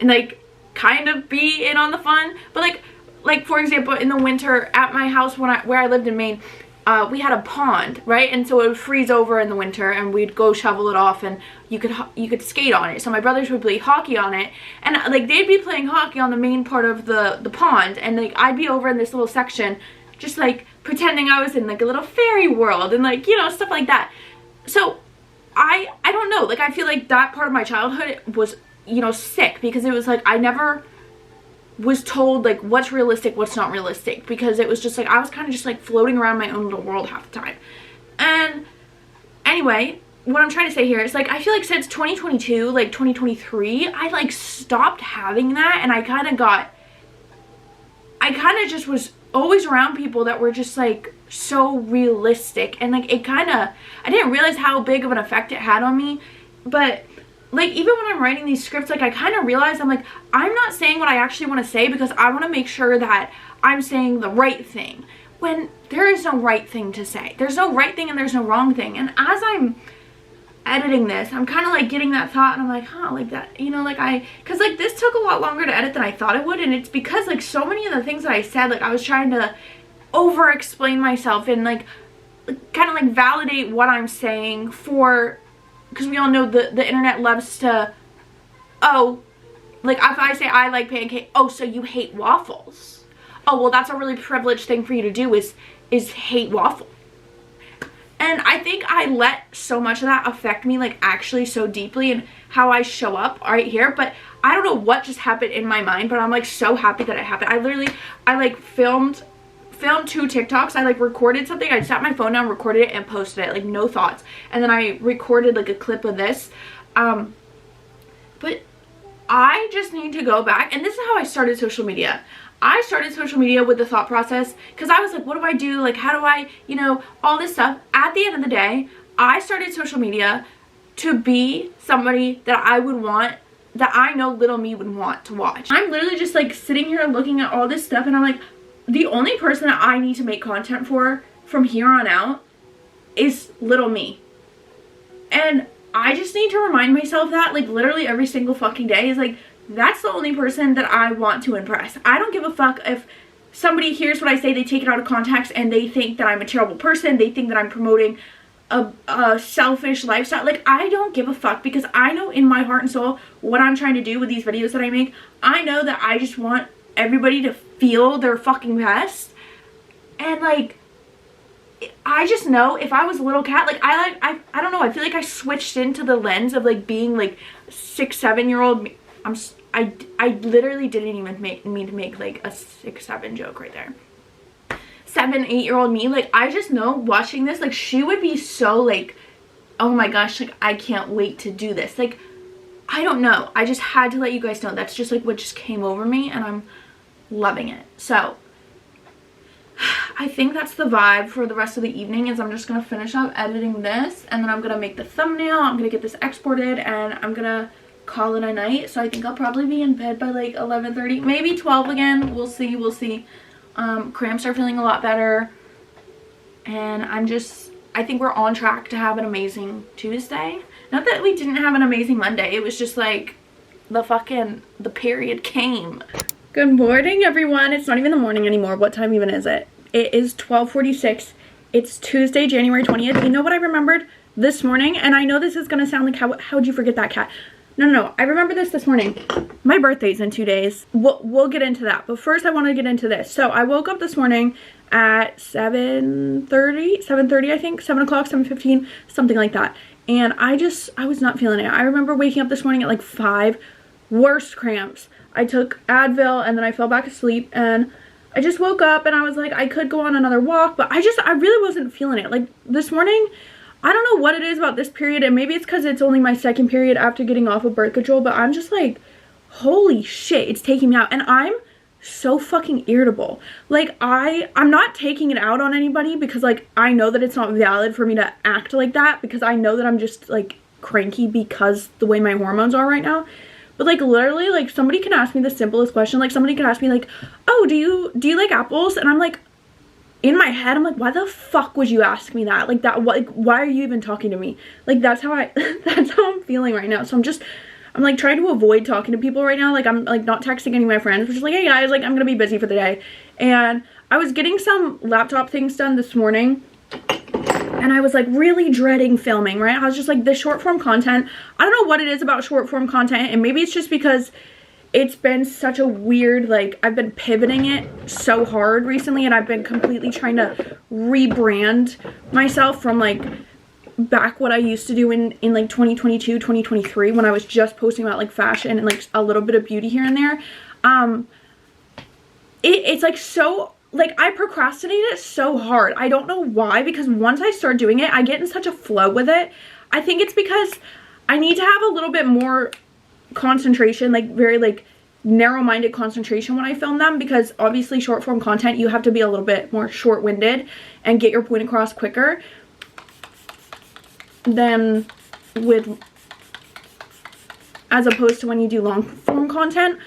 and like kind of be in on the fun. But like for example, in the winter at my house where I lived in Maine, we had a pond, right? And so it would freeze over in the winter, and we'd go shovel it off, and you could skate on it. So my brothers would play hockey on it, and like they'd be playing hockey on the main part of the pond, and like I'd be over in this little section just like pretending I was in like a little fairy world and like, you know, stuff like that. So I don't know, like I feel like that part of my childhood was, you know, sick, because it was like I never was told like what's realistic, what's not realistic, because it was just like I was kind of just like floating around my own little world half the time. And anyway, what I'm trying to say here is like I feel like since 2022, like 2023, I like stopped having that, and I kind of just was always around people that were just like so realistic, and like I didn't realize how big of an effect it had on me. But like even when I'm writing these scripts, like I kind of realized I'm like, I'm not saying what I actually want to say because I want to make sure that I'm saying the right thing, when there is no right thing to say. There's no right thing and there's no wrong thing. And as I'm editing this, I'm kind of like getting that thought, and I'm like, huh, like that, you know, like because like this took a lot longer to edit than I thought it would, and it's because like so many of the things that I said, like I was trying to over explain myself and like kind of like validate what I'm saying, for because we all know the internet loves to, oh, like if I say I like pancake, oh, so you hate waffles. Oh, well, that's a really privileged thing for you to do is hate waffles. And I think I let so much of that affect me like actually so deeply in how I show up right here. But I don't know what just happened in my mind, but I'm like so happy that it happened. I like filmed 2 TikToks. I like recorded something. I sat my phone down, recorded it, and posted it, like no thoughts. And then I recorded like a clip of this. But I just need to go back, and this is how I started social media. I started social media with the thought process, because I was like, what do I do? Like, how do I, you know, all this stuff. At the end of the day, I started social media to be somebody that I would want, that I know little me would want to watch. I'm literally just like sitting here looking at all this stuff, and I'm like, the only person that I need to make content for from here on out is little me. And I just need to remind myself that like literally every single fucking day, is like, that's the only person that I want to impress. I don't give a fuck if somebody hears what I say, they take it out of context, and they think that I'm a terrible person, they think that I'm promoting a selfish lifestyle. Like, I don't give a fuck, because I know in my heart and soul what I'm trying to do with these videos that I make. I know that I just want everybody to feel their fucking best. And like, I just know if I was a little cat, like I don't know, I feel like I switched into the lens of like being like 6-7-year-old. I literally didn't even mean to make like a 6-7 joke right there. 7-8-year-old me, like I just know watching this, like she would be so like, oh my gosh, like I can't wait to do this. Like, I don't know, I just had to let you guys know. That's just like what just came over me, and I'm loving it. So I think that's the vibe for the rest of the evening, is I'm just gonna finish up editing this, and then I'm gonna make the thumbnail, I'm gonna get this exported, and I'm gonna call it a night. So I think I'll probably be in bed by like 11:30, maybe 12 again. We'll see, we'll see. Cramps are feeling a lot better, and I think we're on track to have an amazing Tuesday. Not that we didn't have an amazing Monday, it was just like the period came. Good morning, everyone. It's not even the morning anymore. What time even is it? It is 12:46. It's Tuesday, January 20th. You know what I remembered this morning? And I know this is gonna sound like, how'd you forget that, Kat? No, I remember this morning. My birthday's in 2 days. We'll get into that, but first I want to get into this. So I woke up this morning at 7:30 I think, 7 o'clock, 7:15, something like that. And I was not feeling it. I remember waking up this morning at like 5, worst cramps. I took Advil and then I fell back asleep, and I just woke up and I was like, I could go on another walk, but I really wasn't feeling it. Like this morning, I don't know what it is about this period, and maybe it's because it's only my second period after getting off of birth control, but I'm just like, holy shit, it's taking me out. And I'm so fucking irritable. Like I'm not taking it out on anybody, because like I know that it's not valid for me to act like that, because I know that I'm just like cranky because the way my hormones are right now. But like literally, like somebody can ask me the simplest question. Like somebody could ask me like, oh, do you like apples? And I'm like, in my head, I'm like, why the fuck would you ask me that? Like that, like, why are you even talking to me? Like that's how I'm feeling right now. So I'm like trying to avoid talking to people right now. Like I'm like not texting any of my friends, which is like, hey guys, like I'm gonna be busy for the day. And I was getting some laptop things done this morning, and I was like really dreading filming, right? I was just like, this short form content, I don't know what it is about short form content, and maybe it's just because it's been such a weird, like I've been pivoting it so hard recently, and I've been completely trying to rebrand myself from like back what I used to do in like 2022, 2023, when I was just posting about like fashion and like a little bit of beauty here and there. It's like so, like I procrastinate it so hard. I don't know why, because once I start doing it, I get in such a flow with it. I think it's because I need to have a little bit more concentration, like very like narrow-minded concentration when I film them, because obviously short form content, you have to be a little bit more short-winded and get your point across quicker than as opposed to when you do long form content.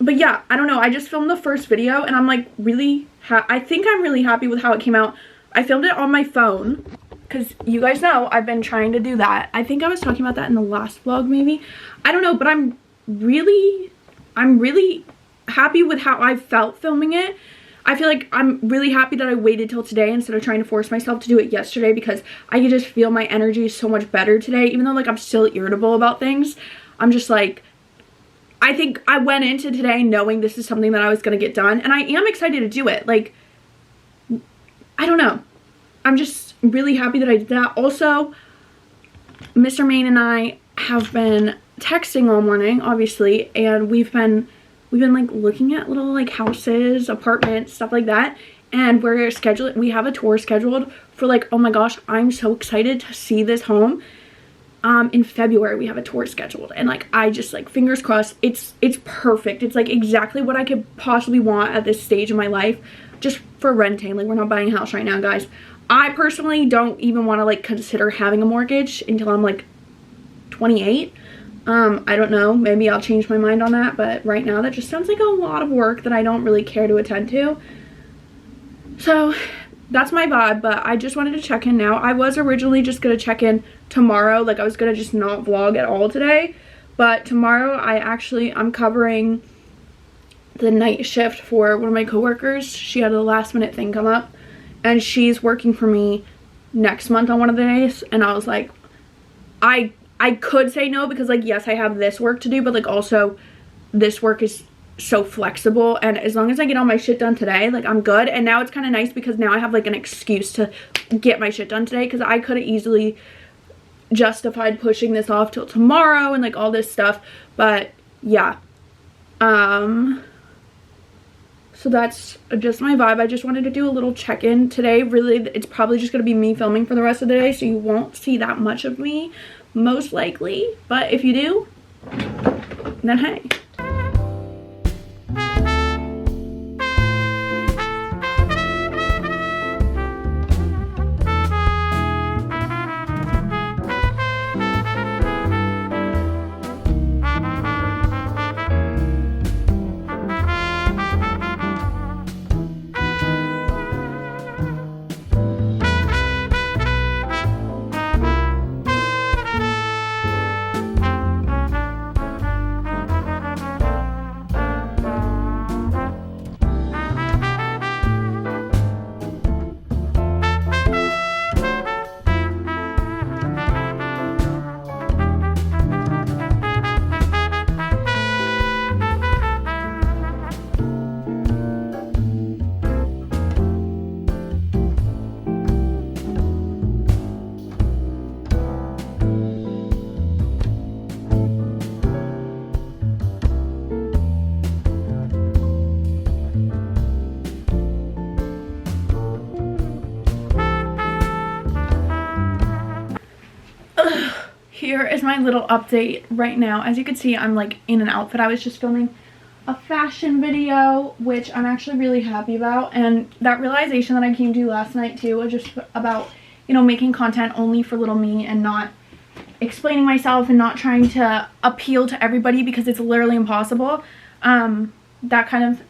But yeah, I don't know, I just filmed the first video and I'm like really I think I'm really happy with how it came out. I filmed it on my phone, because you guys know I've been trying to do that. I think I was talking about that in the last vlog maybe. I don't know, but I'm really happy with how I felt filming it. I feel like I'm really happy that I waited till today instead of trying to force myself to do it yesterday, because I could just feel my energy is so much better today, even though like I'm still irritable about things. I'm just like, I think I went into today knowing this is something that I was going to get done, and I am excited to do it. Like, I don't know. I'm just really happy that I did that. Also, Mr. Maine and I have been texting all morning, obviously, and we've been like looking at little like houses, apartments, stuff like that, and we have a tour scheduled for like, oh my gosh, I'm so excited to see this home. In February we have a tour scheduled, and like I just like fingers crossed, it's perfect. It's like exactly what I could possibly want at this stage of my life, just for renting. Like we're not buying a house right now, guys. I personally don't even want to like consider having a mortgage until I'm like 28. I don't know, maybe I'll change my mind on that, but right now that just sounds like a lot of work that I don't really care to attend to. So that's my vibe, but I just wanted to check in now. I was originally just gonna check in tomorrow, like I was gonna just not vlog at all today, but tomorrow I'm covering the night shift for one of my coworkers. She had a last minute thing come up, and she's working for me next month on one of the days, and I was like, I could say no, because like yes, I have this work to do, but like also this work is so flexible, and as long as I get all my shit done today, like I'm good. And now it's kind of nice because now I have like an excuse to get my shit done today, because I could have easily justified pushing this off till tomorrow and like all this stuff. But yeah, so that's just my vibe. I just wanted to do a little check-in today. Really, it's probably just gonna be me filming for the rest of the day, so you won't see that much of me most likely, but if you do, then hey. here is my little update right now. As you can see, I'm like in an outfit. I was just filming a fashion video, which I'm actually really happy about, and that realization that I came to last night too was just about, you know, making content only for little me and not explaining myself and not trying to appeal to everybody, because it's literally impossible. That kind of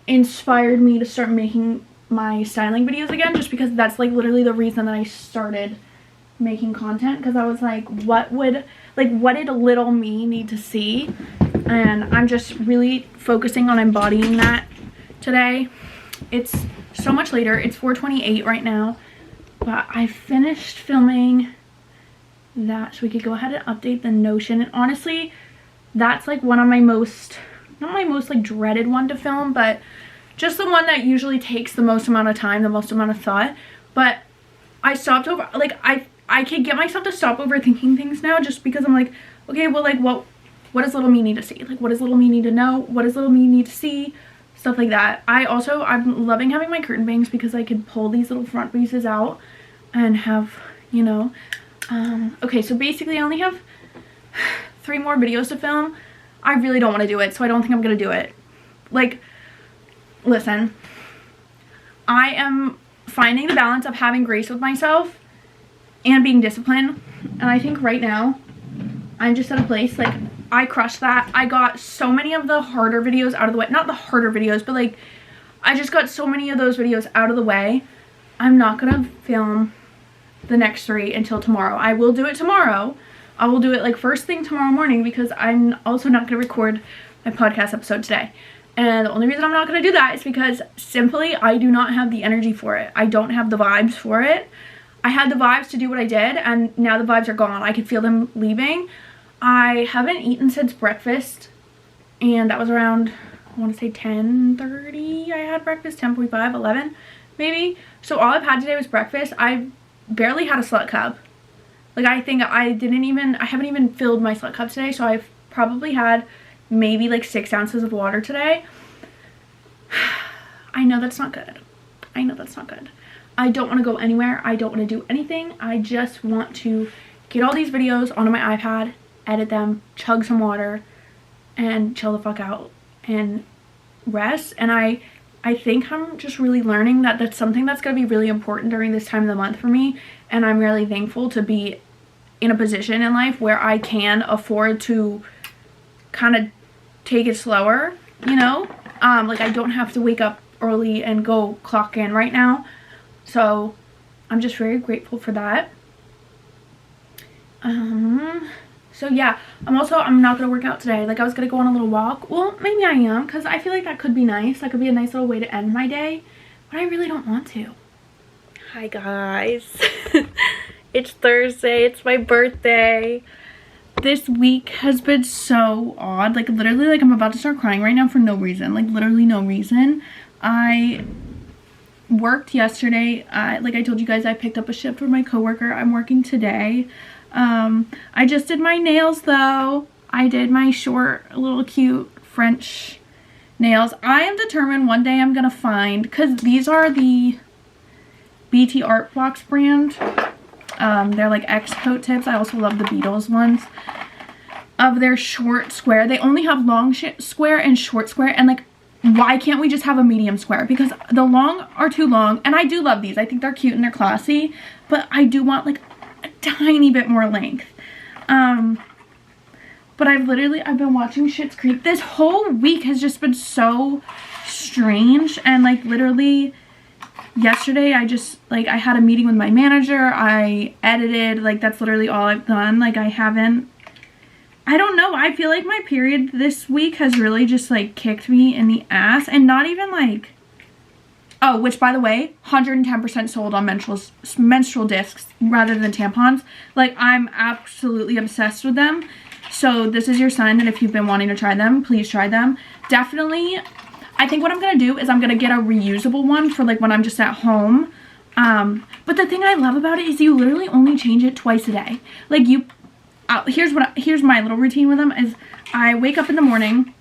inspired me to start making my styling videos again, just because that's like literally the reason that I started making content, because I was like, what did little me need to see? And I'm just really focusing on embodying that today. It's so much later. It's 4:28 right now, but I finished filming that so we could go ahead and update the Notion. And honestly, that's like one of my most, not my most like dreaded one to film, but just the one that usually takes the most amount of time, the most amount of thought. But I stopped over, like I can get myself to stop overthinking things now, just because I'm like, okay, well, like what does little me need to see? Like, what does little me need to know? What does little me need to see? Stuff like that. I'm loving having my curtain bangs, because I can pull these little front pieces out and have, you know, okay, so basically I only have 3 more videos to film. I really don't want to do it, so I don't think I'm gonna do it. Like, listen, I am finding the balance of having grace with myself and being disciplined, and I think right now I'm just at a place, like, I crushed that. I got so many of the harder videos out of the way. Not the harder videos, but like, I just got so many of those videos out of the way. I'm not gonna film the next 3 until tomorrow. I will do it tomorrow. I will do it like first thing tomorrow morning, because I'm also not gonna record my podcast episode today. And the only reason I'm not gonna do that is because simply I do not have the energy for it. I don't have the vibes for it. I had the vibes to do what I did, and now the vibes are gone. I could feel them leaving. I haven't eaten since breakfast, and that was around, I want to say 10:30 I had breakfast, 10:45, 11 maybe. So all I've had today was breakfast. I barely had a slut cup. Like, I think I haven't even filled my slut cup today, so I've probably had maybe like 6 ounces of water today. I know that's not good. I know that's not good. I don't want to go anywhere. I don't want to do anything. I just want to get all these videos onto my iPad, edit them, chug some water, and chill the fuck out and rest. And I think I'm just really learning that that's something that's going to be really important during this time of the month for me. And I'm really thankful to be in a position in life where I can afford to kind of take it slower, you know? Like, I don't have to wake up early and go clock in right now. So I'm just very grateful for that. So yeah, I'm not gonna work out today. Like, I was gonna go on a little walk. Well, maybe I am, because I feel like that could be nice. That could be a nice little way to end my day, but I really don't want to. Hi guys. It's Thursday. It's my birthday. This week has been so odd. Like, literally, like, I'm about to start crying right now for no reason. Like, literally no reason. I worked yesterday. Like I told you guys, I picked up a shift with my coworker. I'm working today. I just did my nails though. I did my short, little cute French nails. I am determined one day I'm gonna find, because these are the BT Art Box brand. They're like X coat tips. I also love the Beatles ones. Of their short square. They only have long square and short square, and like, why can't we just have a medium square? Because the long are too long, and I do love these. I think they're cute and they're classy, but I do want like a tiny bit more length. But I've been watching Schitt's Creek. This whole week has just been so strange, and like, literally yesterday I had a meeting with my manager. I edited, like, that's literally all I've done. Like, I don't know, I feel like my period this week has really just like kicked me in the ass, and not even like, oh, which by the way, 110% sold on menstrual discs rather than tampons. Like, I'm absolutely obsessed with them. So this is your sign that if you've been wanting to try them, please try them. Definitely, I think what I'm gonna do is I'm gonna get a reusable one for like when I'm just at home. But the thing I love about it is you literally only change it twice a day. Like, here's my little routine with them is I wake up in the morning,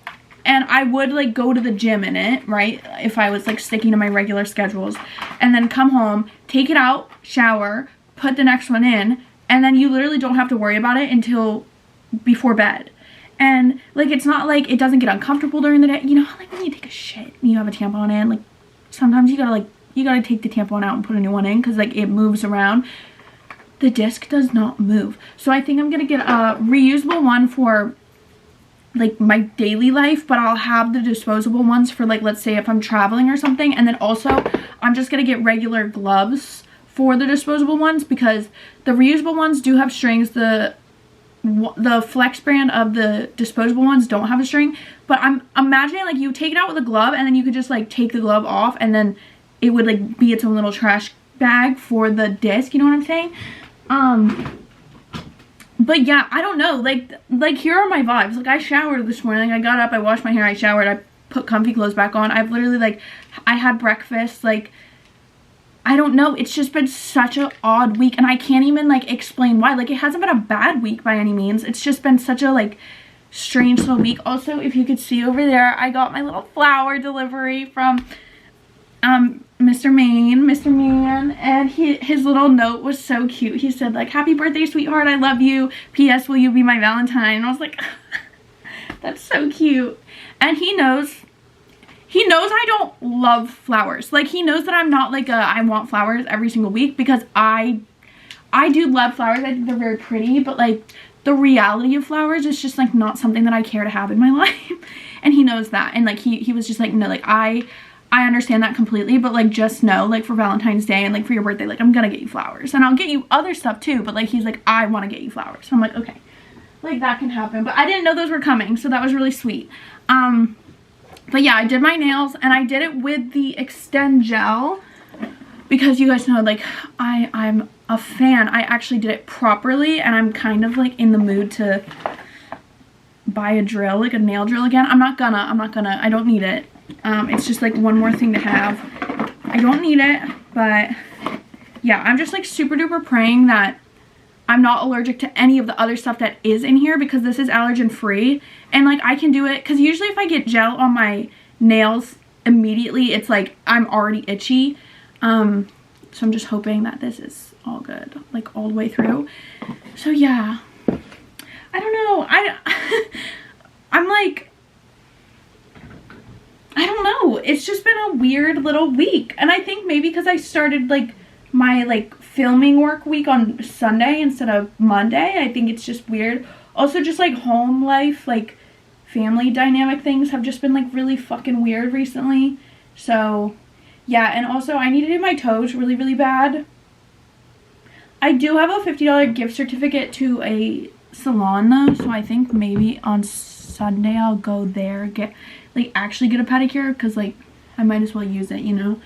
and I would like go to the gym in it, right, if I was like sticking to my regular schedules, and then come home, take it out, shower, put the next one in, and then you literally don't have to worry about it until before bed. And like, it's not like it doesn't get uncomfortable during the day. You know how like when you take a shit and you have a tampon in, like sometimes you gotta take the tampon out and put a new one in because like it moves around. The disc does not move. So I think I'm gonna get a reusable one for like my daily life, but I'll have the disposable ones for like, let's say if I'm traveling or something. And then also I'm just gonna get regular gloves for the disposable ones because the reusable ones do have strings. The flex brand of the disposable ones don't have a string, but I'm imagining like you take it out with a glove and then you could just like take the glove off and then it would like be its own little trash bag for the disc, you know what I'm saying? But yeah, I don't know, like here are my vibes. Like I showered this morning, I got up, I washed my hair, I showered, I put comfy clothes back on. I've literally like, I had breakfast, like I don't know, it's just been such an odd week and I can't even like explain why. Like it hasn't been a bad week by any means, it's just been such a like strange little week. Also, if you could see over there, I got my little flower delivery from Mr. Man, and his little note was so cute. He said like, happy birthday sweetheart, I love you, PS will you be my Valentine? And I was like that's so cute. And he knows I don't love flowers. Like he knows that I'm not like I want flowers every single week, because I do love flowers. I think they're very pretty, but like the reality of flowers is just like not something that I care to have in my life. And he knows that, and like he was just like, no, like I understand that completely, but like just know like for Valentine's Day and like for your birthday, like I'm gonna get you flowers and I'll get you other stuff too, but like he's like, I want to get you flowers. So I'm like, okay, like that can happen. But I didn't know those were coming, so that was really sweet. But yeah, I did my nails and I did it with the Extend Gel because you guys know like I'm a fan. I actually did it properly and I'm kind of like in the mood to buy a drill, like a nail drill again. I'm not gonna, I don't need it. It's just like one more thing to have. I don't need it, but yeah, I'm just like super duper praying that I'm not allergic to any of the other stuff that is in here, because this is allergen free and like I can do it, because usually if I get gel on my nails immediately, it's like I'm already itchy. So I'm just hoping that this is all good, like all the way through. So yeah, I don't know, I'm like, I don't know, it's just been a weird little week. And I think maybe because I started like my like filming work week on Sunday instead of Monday, I think it's just weird. Also just like home life, like family dynamic things have just been like really fucking weird recently. So yeah, and also I need to do my toes really, really bad. I do have a $50 gift certificate to a salon though, so I think maybe on Sunday I'll go there, get like actually get a pedicure, because like I might as well use it, you know.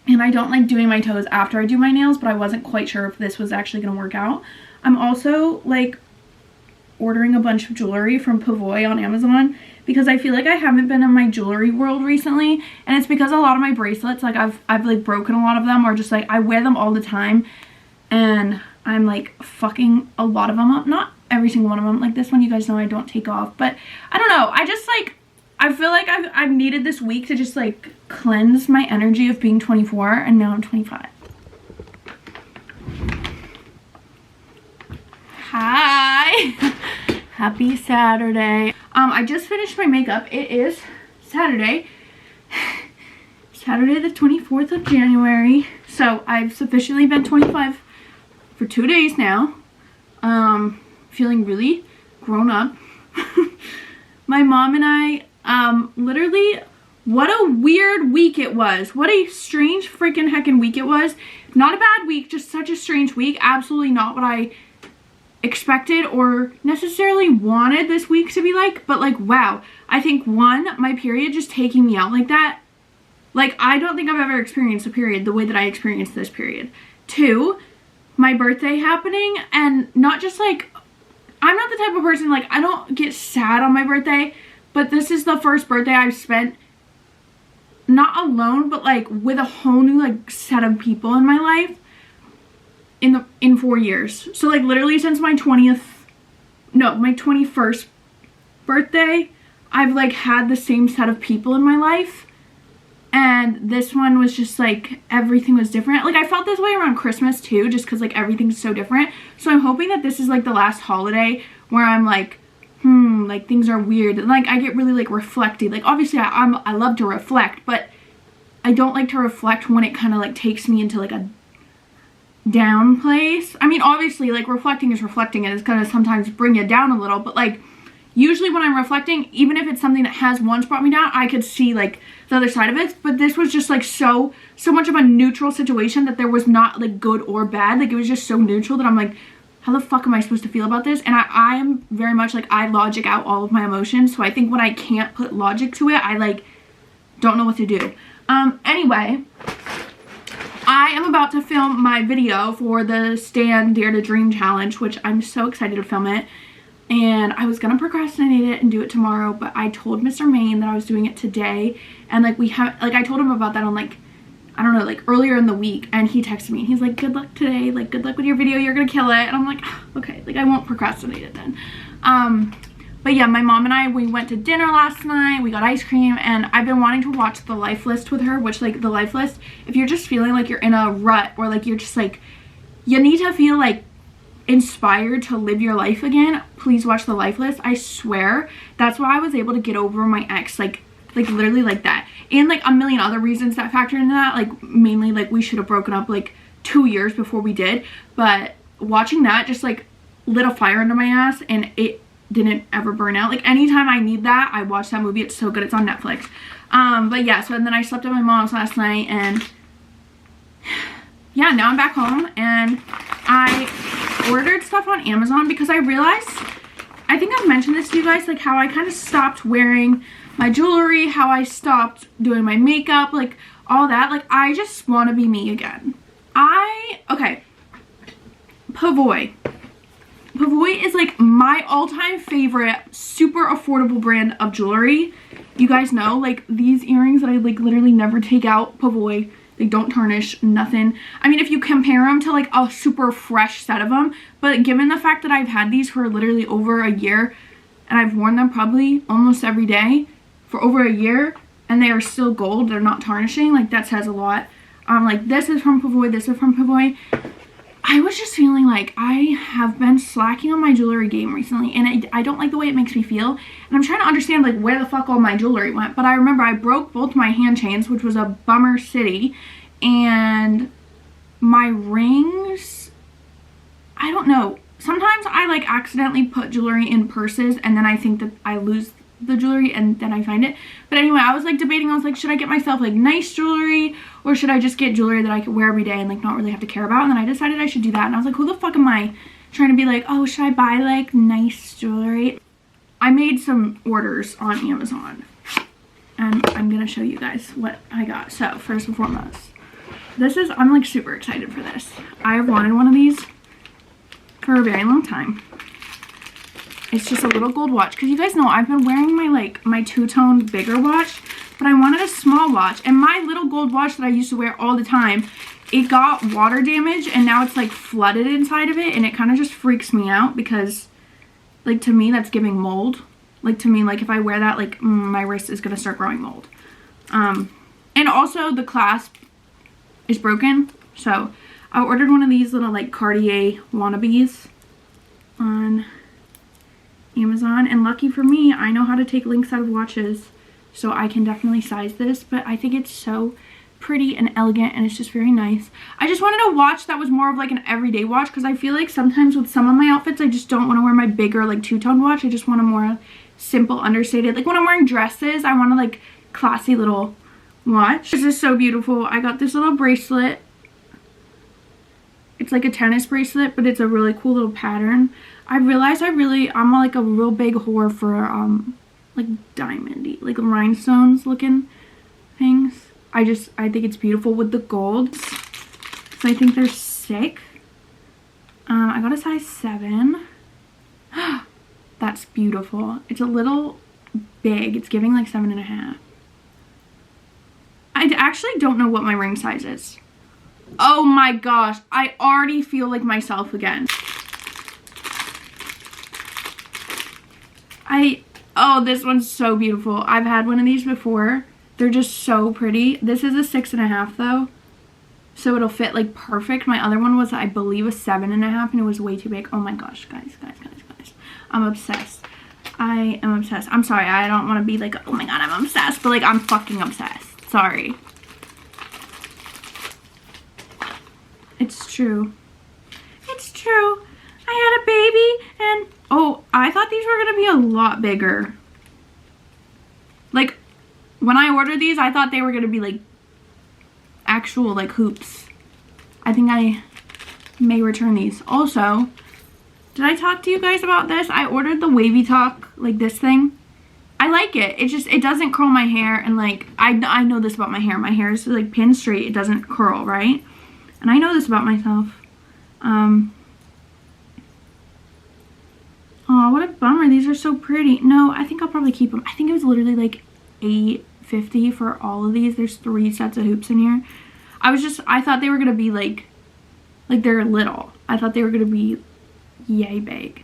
And I don't like doing my toes after I do my nails, but I wasn't quite sure if this was actually gonna work out. I'm also like ordering a bunch of jewelry from Pavoy on Amazon, because I feel like I haven't been in my jewelry world recently, and it's because a lot of my bracelets, like I've like broken a lot of them, or just like I wear them all the time and I'm like fucking a lot of them up. Not every single one of them, like this one you guys know I don't take off, but I don't know, I just like, I feel like I've needed this week to just like cleanse my energy of being 24, and now I'm 25. Hi. Happy Saturday. I just finished my makeup. It is Saturday. Saturday the 24th of January. So I've sufficiently been 25 for 2 days now. Feeling really grown up. My mom and I, literally, what a weird week it was. What a strange freaking heckin' week it was. Not a bad week, just such a strange week. Absolutely not what I expected or necessarily wanted this week to be like, but like, wow. I think one, my period just taking me out like that. Like, I don't think I've ever experienced a period the way that I experienced this period. Two, my birthday happening, and not just like, I'm not the type of person, like, I don't get sad on my birthday, but this is the first birthday I've spent not alone, but like with a whole new like set of people in my life in 4 years. So like literally since my 21st birthday, I've like had the same set of people in my life. And and this one was just like everything was different. Like I felt this way around Christmas too, just because like everything's so different. So I'm hoping that this is like the last holiday where I'm like, like things are weird, and like I get really like reflective. Like obviously I love to reflect, but I don't like to reflect when it kind of like takes me into like a down place. I mean, obviously like reflecting is reflecting, and it's gonna sometimes bring you down a little, but like usually when I'm reflecting, even if it's something that has once brought me down, I could see like the other side of it. But this was just like so much of a neutral situation that there was not like good or bad. Like it was just so neutral that I'm like, how the fuck am I supposed to feel about this? And I am very much like, I logic out all of my emotions. So I think when I can't put logic to it, I like don't know what to do. Anyway, I am about to film my video for the Stand Dare to Dream challenge, which I'm so excited to film it. And I was gonna procrastinate it and do it tomorrow, but I told Mr. Maine that I was doing it today. And like I told him about that on like, I don't know, like earlier in the week, and he texted me and he's like, good luck today, like good luck with your video, you're gonna kill it. And I'm like, okay, like I won't procrastinate it then. But yeah, my mom and I, we went to dinner last night, we got ice cream, and I've been wanting to watch The Life List with her, which like The Life List, if you're just feeling like you're in a rut, or like you're just like, you need to feel like inspired to live your life again, please watch The Life List. I swear that's why I was able to get over my ex, like literally like that, and like a million other reasons that factor into that. Like mainly like we should have broken up like 2 years before we did, but watching that just like lit a fire under my ass, and it didn't ever burn out. Like anytime I need that, I watch that movie. It's so good. It's on Netflix. But yeah, so then I slept at my mom's last night, and yeah, now I'm back home, and I ordered stuff on Amazon because I realized, I think I've mentioned this to you guys, like how I kind of stopped wearing my jewelry, how I stopped doing my makeup, like all that. Like I just want to be me again. Okay, Pavoy is like my all-time favorite super affordable brand of jewelry. You guys know, like these earrings that I like literally never take out, Pavoy. They don't tarnish, nothing. I mean, if you compare them to like a super fresh set of them, but given the fact that I've had these for literally over a year, and I've worn them probably almost every day for over a year, and they are still gold, they're not tarnishing, like that says a lot. Like this is from Pavoy, this is from Pavoy. I was just feeling like I have been slacking on my jewelry game recently, and I don't like the way it makes me feel, and I'm trying to understand like where the fuck all my jewelry went. But I remember I broke both my hand chains, which was a bummer city, and my rings, I don't know, sometimes I like accidentally put jewelry in purses, and then I think that I lose the jewelry and then I find it. But anyway, I was like debating, I was like, should I get myself like nice jewelry, or should I just get jewelry that I could wear every day and like not really have to care about? And then I decided I should do that, and I was like, who the fuck am I trying to be like, oh, should I buy like nice jewelry? I made some orders on Amazon, and I'm gonna show you guys what I got. So first and foremost, this is, I'm like super excited for this. I have wanted one of these for a very long time. It's just a little gold watch, because you guys know I've been wearing my like my two-tone bigger watch, but I wanted a small watch. And my little gold watch that I used to wear all the time, it got water damage, and now it's like flooded inside of it, and it kind of just freaks me out, because like to me that's giving mold. Like to me, like if I wear that, like my wrist is gonna start growing mold. And also the clasp is broken, so I ordered one of these little like Cartier wannabes on Amazon, and lucky for me, I know how to take links out of watches, so I can definitely size this. But I think it's so pretty and elegant, and it's just very nice. I just wanted a watch that was more of like an everyday watch, because I feel like sometimes with some of my outfits I just don't want to wear my bigger like two-tone watch. I just want a more simple, understated, like when I'm wearing dresses, I want a like classy little watch. This is so beautiful. I got this little bracelet. It's like a tennis bracelet, but it's a really cool little pattern. I realized I'm like a real big whore for like diamondy, like rhinestones looking things. I think it's beautiful with the gold. So I think they're sick. I got a size 7. That's beautiful. It's a little big. It's giving like 7.5. I actually don't know what my ring size is. Oh my gosh, I already feel like myself again. Oh, this one's so beautiful. I've had one of these before. They're just so pretty. This is a 6.5 though, so it'll fit like perfect. My other one was, I believe, a 7.5, and it was way too big. Oh my gosh, guys. I'm obsessed. I am obsessed. I'm sorry, I don't want to be like, oh my god, I'm obsessed, but like, I'm fucking obsessed. Sorry. It's true. It's true. I had a baby, and oh, I thought these were gonna be a lot bigger. Like, when I ordered these, I thought they were gonna be like actual like hoops. I think I may return these. Also, did I talk to you guys about this? I ordered the Wavy Talk, like this thing. I like it. It just, it doesn't curl my hair, and like, I know this about my hair. My hair is like pin straight. It doesn't curl, right? And I know this about myself. Oh, what a bummer. These are so pretty. No, I think I'll probably keep them. I think it was literally like $8.50 for all of these. There's 3 sets of hoops in here. I thought they were gonna be like they're little. I thought they were gonna be yay big.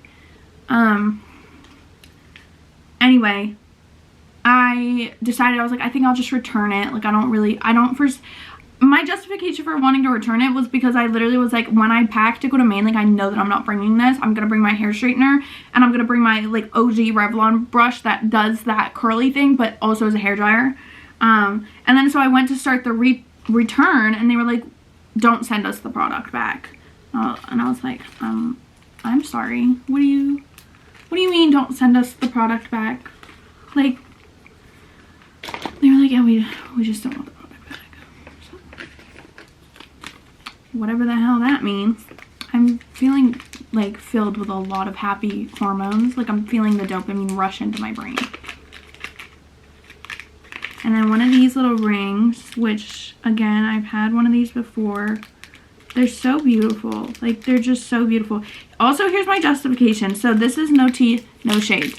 Anyway, I decided, I was like, I think I'll just return it. Like, my justification for wanting to return it was because I literally was like, when I packed to go to Maine, like, I know that I'm not bringing this. I'm gonna bring my hair straightener, and I'm gonna bring my like OG Revlon brush that does that curly thing, but also is a hairdryer. And then so I went to start the return, and they were like, don't send us the product back. And I was like, I'm sorry. What do you mean don't send us the product back? Like, they were like, yeah, we just don't want the product back. So, whatever the hell that means. I'm feeling like filled with a lot of happy hormones. Like, I'm feeling the dopamine rush into my brain. And then one of these little rings, which again, I've had one of these before. They're so beautiful. Like, they're just so beautiful. Also, here's my justification. So this is no tea, no shade.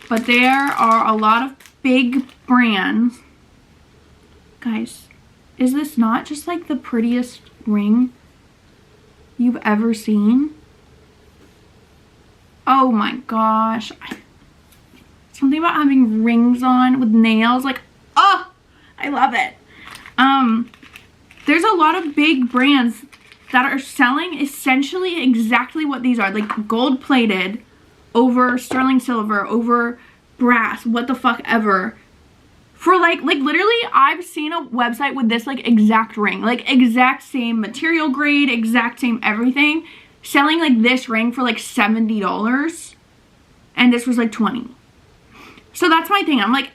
But there are a lot of big brands. Guys, is this not just like the prettiest ring you've ever seen? Oh my gosh. Something about having rings on with nails. Like, oh, I love it. There's a lot of big brands that are selling essentially exactly what these are. Like, gold plated over sterling silver, over brass, what the fuck ever. For like literally, I've seen a website with this like exact ring. Like, exact same material grade, exact same everything. Selling like this ring for like $70. And this was like $20. So that's my thing. I'm like,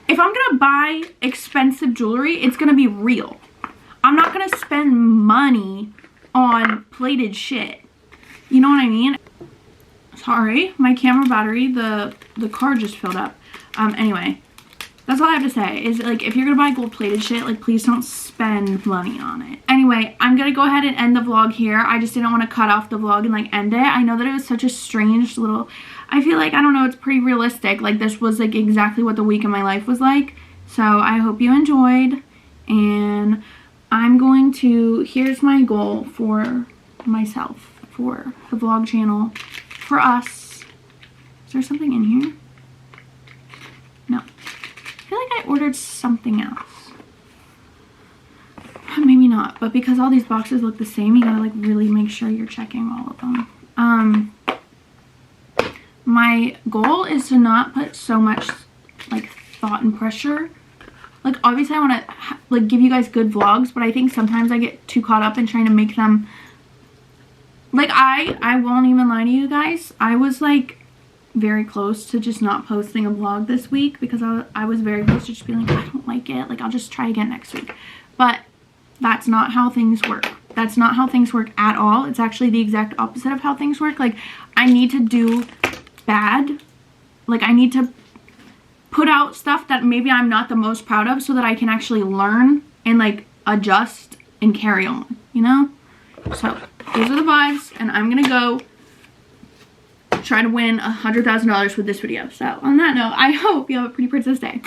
if I'm gonna buy expensive jewelry, it's gonna be real. I'm not gonna spend money on plated shit. You know what I mean? Sorry, my camera battery, the card just filled up. Anyway, that's all I have to say is, like, if you're gonna buy gold plated shit, like, please don't spend money on it. Anyway, I'm gonna go ahead and end the vlog here. I just didn't want to cut off the vlog and like end it. I know that it was such a strange little, I feel like, I don't know, it's pretty realistic. Like, this was like exactly what the week in my life was like. So I hope you enjoyed, and I'm going to, here's my goal for myself, for the vlog channel, for us. Is there something in here? No. I feel like I ordered something else. Maybe not, but because all these boxes look the same, you gotta like really make sure you're checking all of them. My goal is to not put so much like thought and pressure. Like, obviously I want to like give you guys good vlogs, but I think sometimes I get too caught up in trying to make them like, I won't even lie to you guys, I was like very close to just not posting a vlog this week because I was very close to just being like, I don't like it, like, I'll just try again next week. But that's not how things work. That's not how things work at all. It's actually the exact opposite of how things work. Like, I need to do bad, like, I need to put out stuff that maybe I'm not the most proud of so that I can actually learn and like adjust and carry on, you know? So those are the vibes, and I'm gonna go try to win $100,000 with this video. So on that note, I hope you have a pretty princess day.